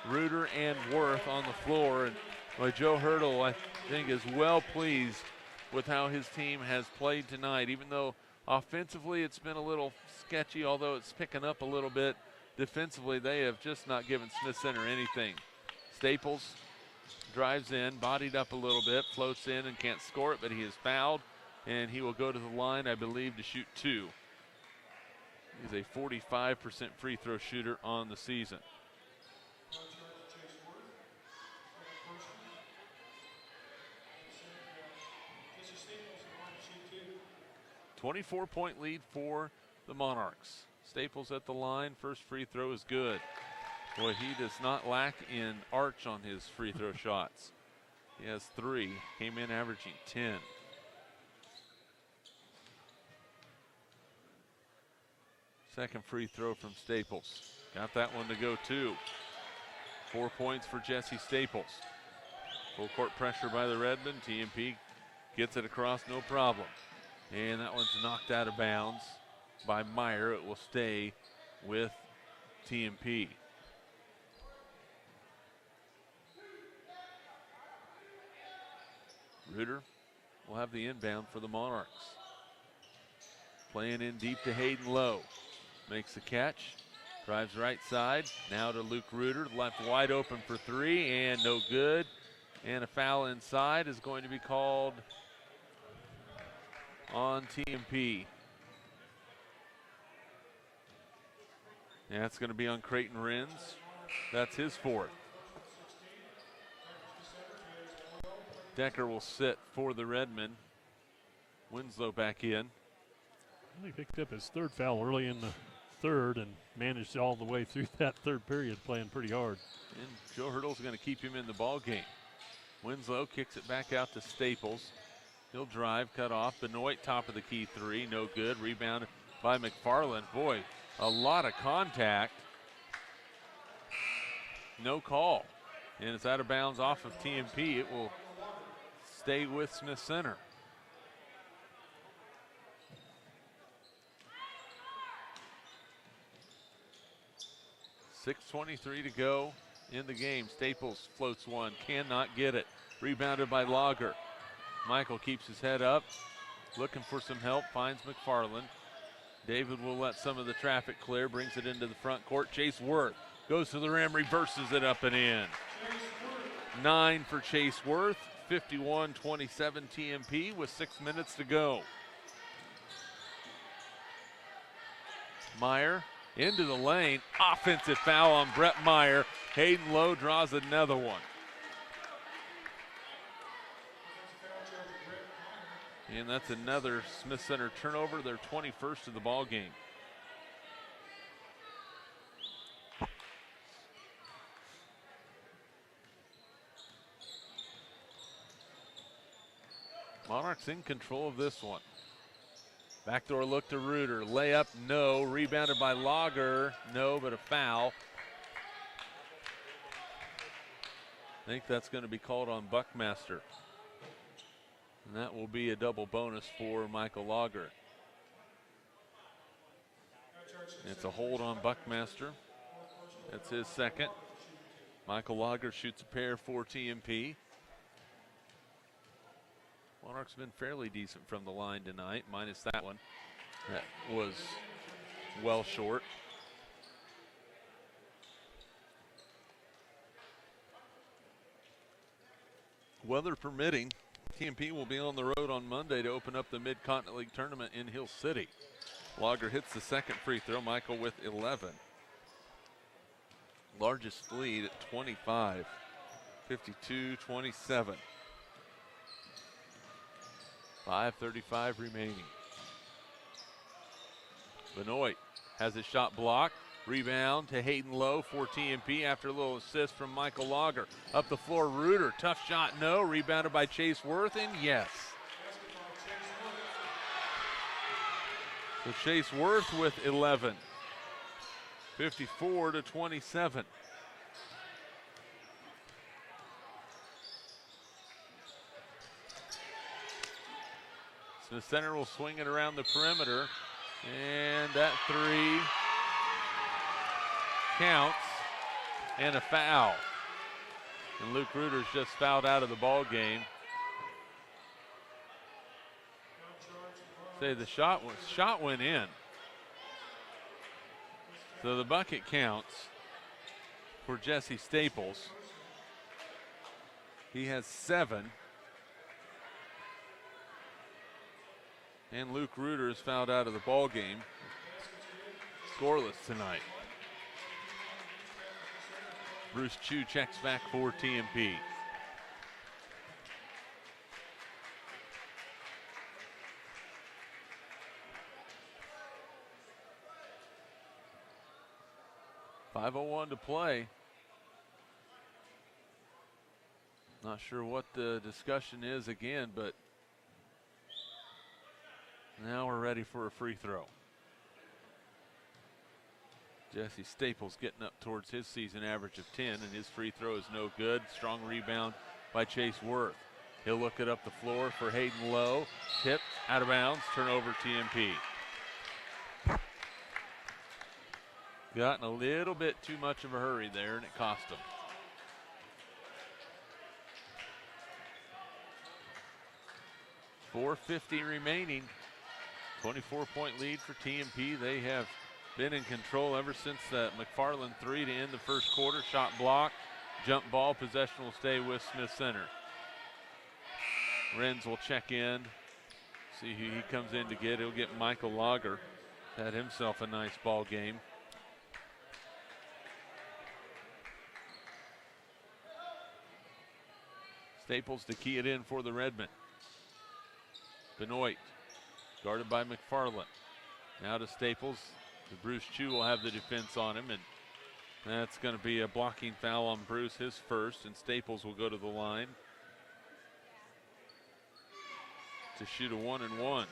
Reuter, and Worth on the floor. And Joe Hurdle, I think, is well pleased with how his team has played tonight. Even though offensively it's been a little sketchy, although it's picking up a little bit. Defensively, they have just not given Smith Center anything. Staples drives in, bodied up a little bit, floats in and can't score it, but he is fouled, and he will go to the line, I believe, to shoot two. He's a 45% free throw shooter on the season. 24-point lead for the Monarchs. Staples at the line. First free throw is good. Boy, he does not lack in arch on his free throw shots. He has 3. Came in averaging 10. Second free throw from Staples. Got that one to go too. 4 points for Jesse Staples. Full court pressure by the Redmen. TMP gets it across, no problem. And that one's knocked out of bounds by Meyer. It will stay with TMP. Reuter will have the inbound for the Monarchs. Playing in deep to Hayden Lowe. Makes the catch. Drives right side. Now to Luke Reuter. Left wide open for 3 and no good. And a foul inside is going to be called on TMP. Yeah, it's going to be on Creighton Renz. That's his 4th. Decker will sit for the Redmen. Winslow back in. He picked up his 3rd foul early in the 3rd and managed all the way through that 3rd period, playing pretty hard. And Joe Hurdle's going to keep him in the ball game. Winslow kicks it back out to Staples. He'll drive, cut off. Benoit, top of the key 3, no good. Rebound by McFarland. Boy, a lot of contact. No call. And it's out of bounds off of TMP. It will stay with Smith Center. .6:23 to go in the game. Staples floats one, cannot get it. Rebounded by Lager. Michael keeps his head up, looking for some help, finds McFarland. David will let some of the traffic clear, brings it into the front court. Chase Worth goes to the rim, reverses it up and in. 9 for Chase Worth, 51-27 TMP with 6 minutes to go. Meyer into the lane, offensive foul on Brett Meyer. Hayden Lowe draws another one. And that's another Smith Center turnover, their 21st of the ball game. Monarchs in control of this one. Backdoor look to Reuter. Layup, no. Rebounded by Lager. No, but a foul. I think that's going to be called on Buckmaster. And that will be a double bonus for Michael Lager. It's a hold on Buckmaster. That's his 2nd. Michael Lager shoots a pair for TMP. Monarchs been fairly decent from the line tonight, minus that one. That was well short. weather permitting, TMP will be on the road on Monday to open up the Mid-Continent League Tournament in Hill City. Lager hits the second free throw. Michael with 11. Largest lead at 25, 52-27. 5:35 remaining. Benoit has his shot blocked. Rebound to Hayden Lowe for TMP after a little assist from Michael Lager. Up the floor, Reuter. Tough shot, no. Rebounded by Chase Worth, and yes. So Chase Worth with 11. 54-27. Smith Center will swing it around the perimeter. And that three counts, and a foul. And Luke Reuter's just fouled out of the ball game. Say the shot went in. So the bucket counts for Jesse Staples. He has 7. And Luke Reuter is fouled out of the ball game. Scoreless tonight. Bruce Chu checks back for TMP. .501 to play. Not sure what the discussion is again, but now we're ready for a free throw. Jesse Staples getting up towards his season average of 10, and his free throw is no good. Strong rebound by Chase Worth. He'll look it up the floor for Hayden Lowe. Tip, out of bounds, turnover TMP. Got in a little bit too much of a hurry there, and it cost him. .450 remaining. 24-point lead for TMP. They have been in control ever since McFarland 3 to end the first quarter. Shot block, jump ball, possession will stay with Smith Center. Renz will check in, see who he comes in to get. He'll get Michael Lager. Had himself a nice ball game. Staples to key it in for the Redmen. Benoit, guarded by McFarland. Now to Staples. Bruce Chu will have the defense on him, and that's going to be a blocking foul on Bruce, his first, and Staples will go to the line to shoot a 1-and-1.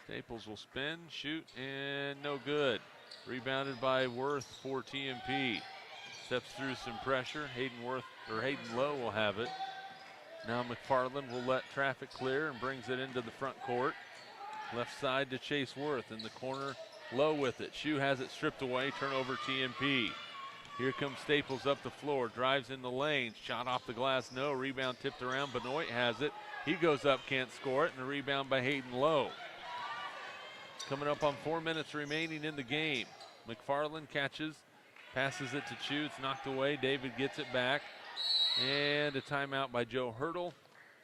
Staples will spin, shoot, and no good. Rebounded by Worth for TMP. Steps through some pressure. Hayden Lowe will have it. Now McFarland will let traffic clear and brings it into the front court. Left side to Chase Worth in the corner. Lowe with it. Shu has it stripped away. Turnover TMP. Here comes Staples up the floor. Drives in the lane. Shot off the glass. No. Rebound tipped around. Benoit has it. He goes up, can't score it. And a rebound by Hayden Lowe. Coming up on 4 minutes remaining in the game. McFarland catches. Passes it to Chu. It's knocked away. David gets it back. And a timeout by Joe Hurdle.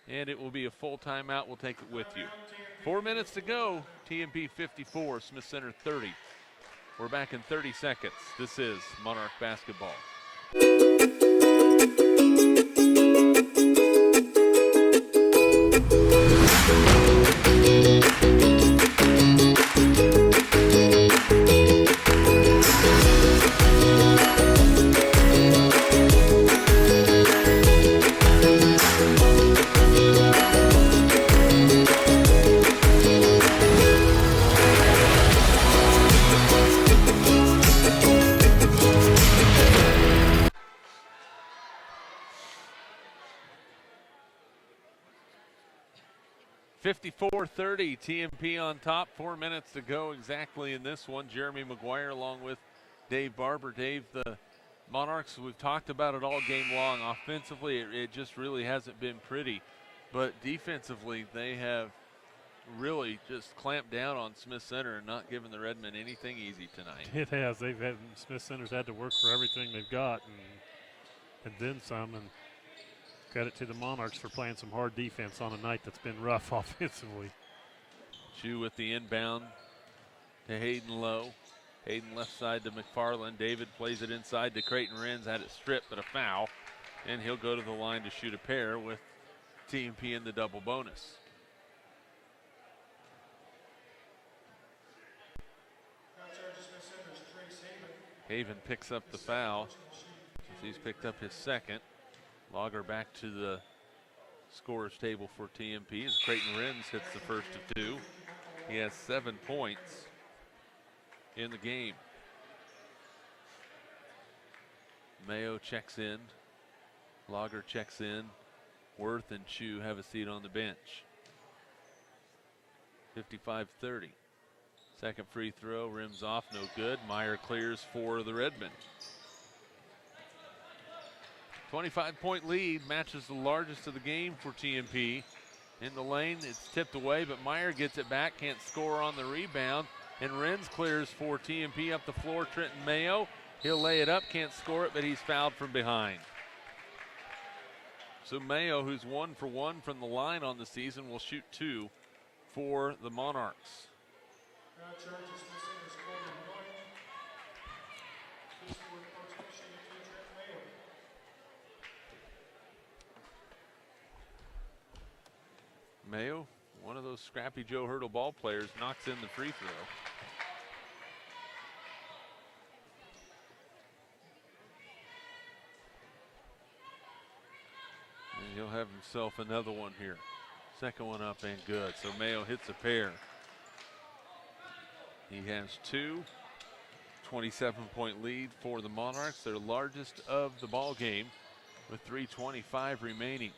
And it will be a full timeout. We'll take it with you. 4 minutes to go. TMP 54, Smith Center 30. We're back in 30 seconds. This is Monarch basketball. .54-30, TMP on top. 4 minutes to go exactly in this one. Jeremy McGuire along with Dave Barber. Dave, the Monarchs, we've talked about it all game long. Offensively, it just really hasn't been pretty. But defensively, they have really just clamped down on Smith Center and not giving the Redmen anything easy tonight. It has. Smith Center's had to work for everything they've got and then some. And credit to the Monarchs for playing some hard defense on a night that's been rough offensively. Chu with the inbound to Hayden Lowe. Hayden left side to McFarland. David plays it inside to Creighton Renz. Had it stripped, but a foul. And he'll go to the line to shoot a pair with TMP in the double bonus. Haven picks up the foul as he's picked up his second. Lager back to the scorer's table for TMP as Creighton Renz hits the first of two. He has 7 points in the game. Mayo checks in. Lager checks in. Worth and Chu have a seat on the bench. 55-30. Second free throw, rims off, no good. Meyer clears for the Redmen. 25-point lead, matches the largest of the game for TMP. In the lane, it's tipped away, but Meyer gets it back, can't score on the rebound. And Renz clears for TMP up the floor, Trenton Mayo. He'll lay it up, can't score it, but he's fouled from behind. So Mayo, who's 1 for 1 from the line on the season, will shoot 2 for the Monarchs. Mayo, one of those scrappy Joe Hurdle ball players, knocks in the free throw. And he'll have himself another one here. Second one up and good. So Mayo hits a pair. He has 2. 27-point lead for the Monarchs, their largest of the ball game, with 3:25 remaining.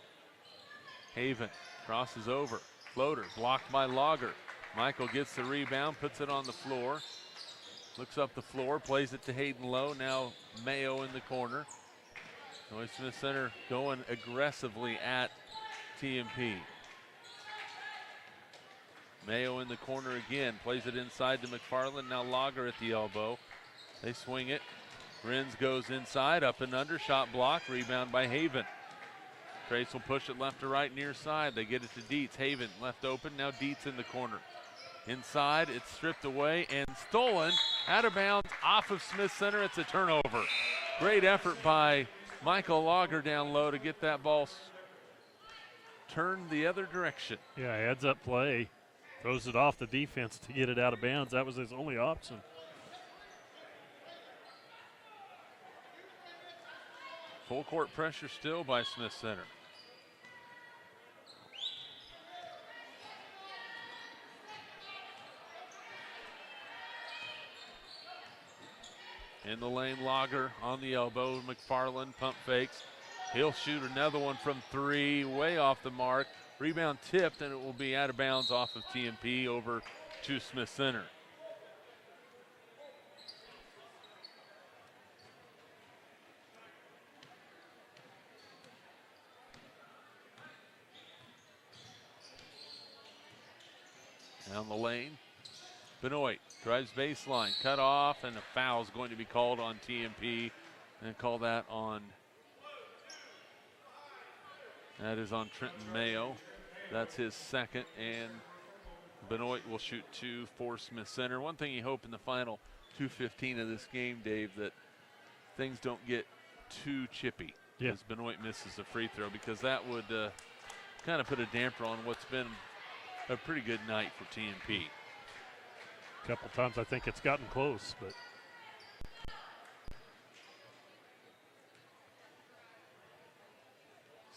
Haven crosses over. Floater blocked by Lager. Michael gets the rebound, puts it on the floor. Looks up the floor, plays it to Hayden Lowe. Now Mayo in the corner. Noy Smith Center going aggressively at TMP. Mayo in the corner again, plays it inside to McFarland. Now Lager at the elbow. They swing it. Renz goes inside, up and under, shot block, rebound by Haven. Trace will push it left to right near side. They get it to Dietz. Haven left open, now Dietz in the corner. Inside, it's stripped away and stolen. Out of bounds, off of Smith Center, it's a turnover. Great effort by Michael Lager down low to get that ball turned the other direction. Yeah, heads up play. Throws it off the defense to get it out of bounds. That was his only option. Full court pressure still by Smith Center. In the lane, Lager on the elbow. McFarland pump fakes. He'll shoot another one from 3, way off the mark. Rebound tipped, and it will be out of bounds off of TMP over to Smith Center. Down the lane, Benoit drives baseline, cut off, and a foul is going to be called on TMP, and call that on. That is on Trenton Mayo. That's his second, and Benoit will shoot 2 for Smith Center. One thing you hope in the final 2:15 of this game, Dave, that things don't get too chippy as Benoit misses a free throw, because that would kind of put a damper on what's been a pretty good night for TMP. A couple times I think it's gotten close, but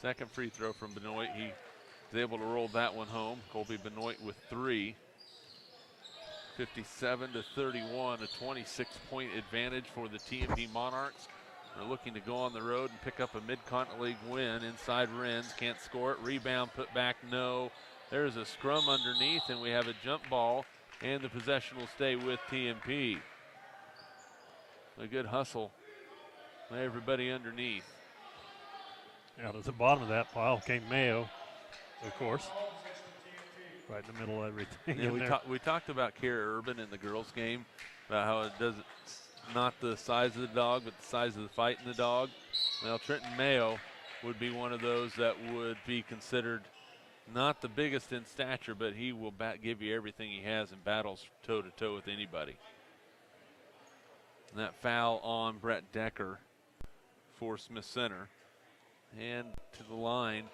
second free throw from Benoit. He is able to roll that one home. Colby Benoit with 3. 57-31, a 26-point advantage for the TMP Monarchs. They're looking to go on the road and pick up a Mid-Continent League win. Inside Renz, can't score it. Rebound, put back, no. There's a scrum underneath, and we have a jump ball, and the possession will stay with TMP. A good hustle by everybody underneath. Out at the bottom of that pile came Mayo, of course. right in the middle of everything. Yeah, in there. we talked about Kara Urban in the girls' game, about how it doesn't, not the size of the dog, but the size of the fight in the dog. Well, Trenton Mayo would be one of those that would be considered not the biggest in stature, but he will give you everything he has and battles toe-to-toe with anybody. And that foul on Brett Decker for Smith Center. And to the line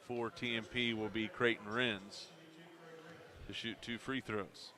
for TMP will be Creighton Renz to shoot 2 free throws.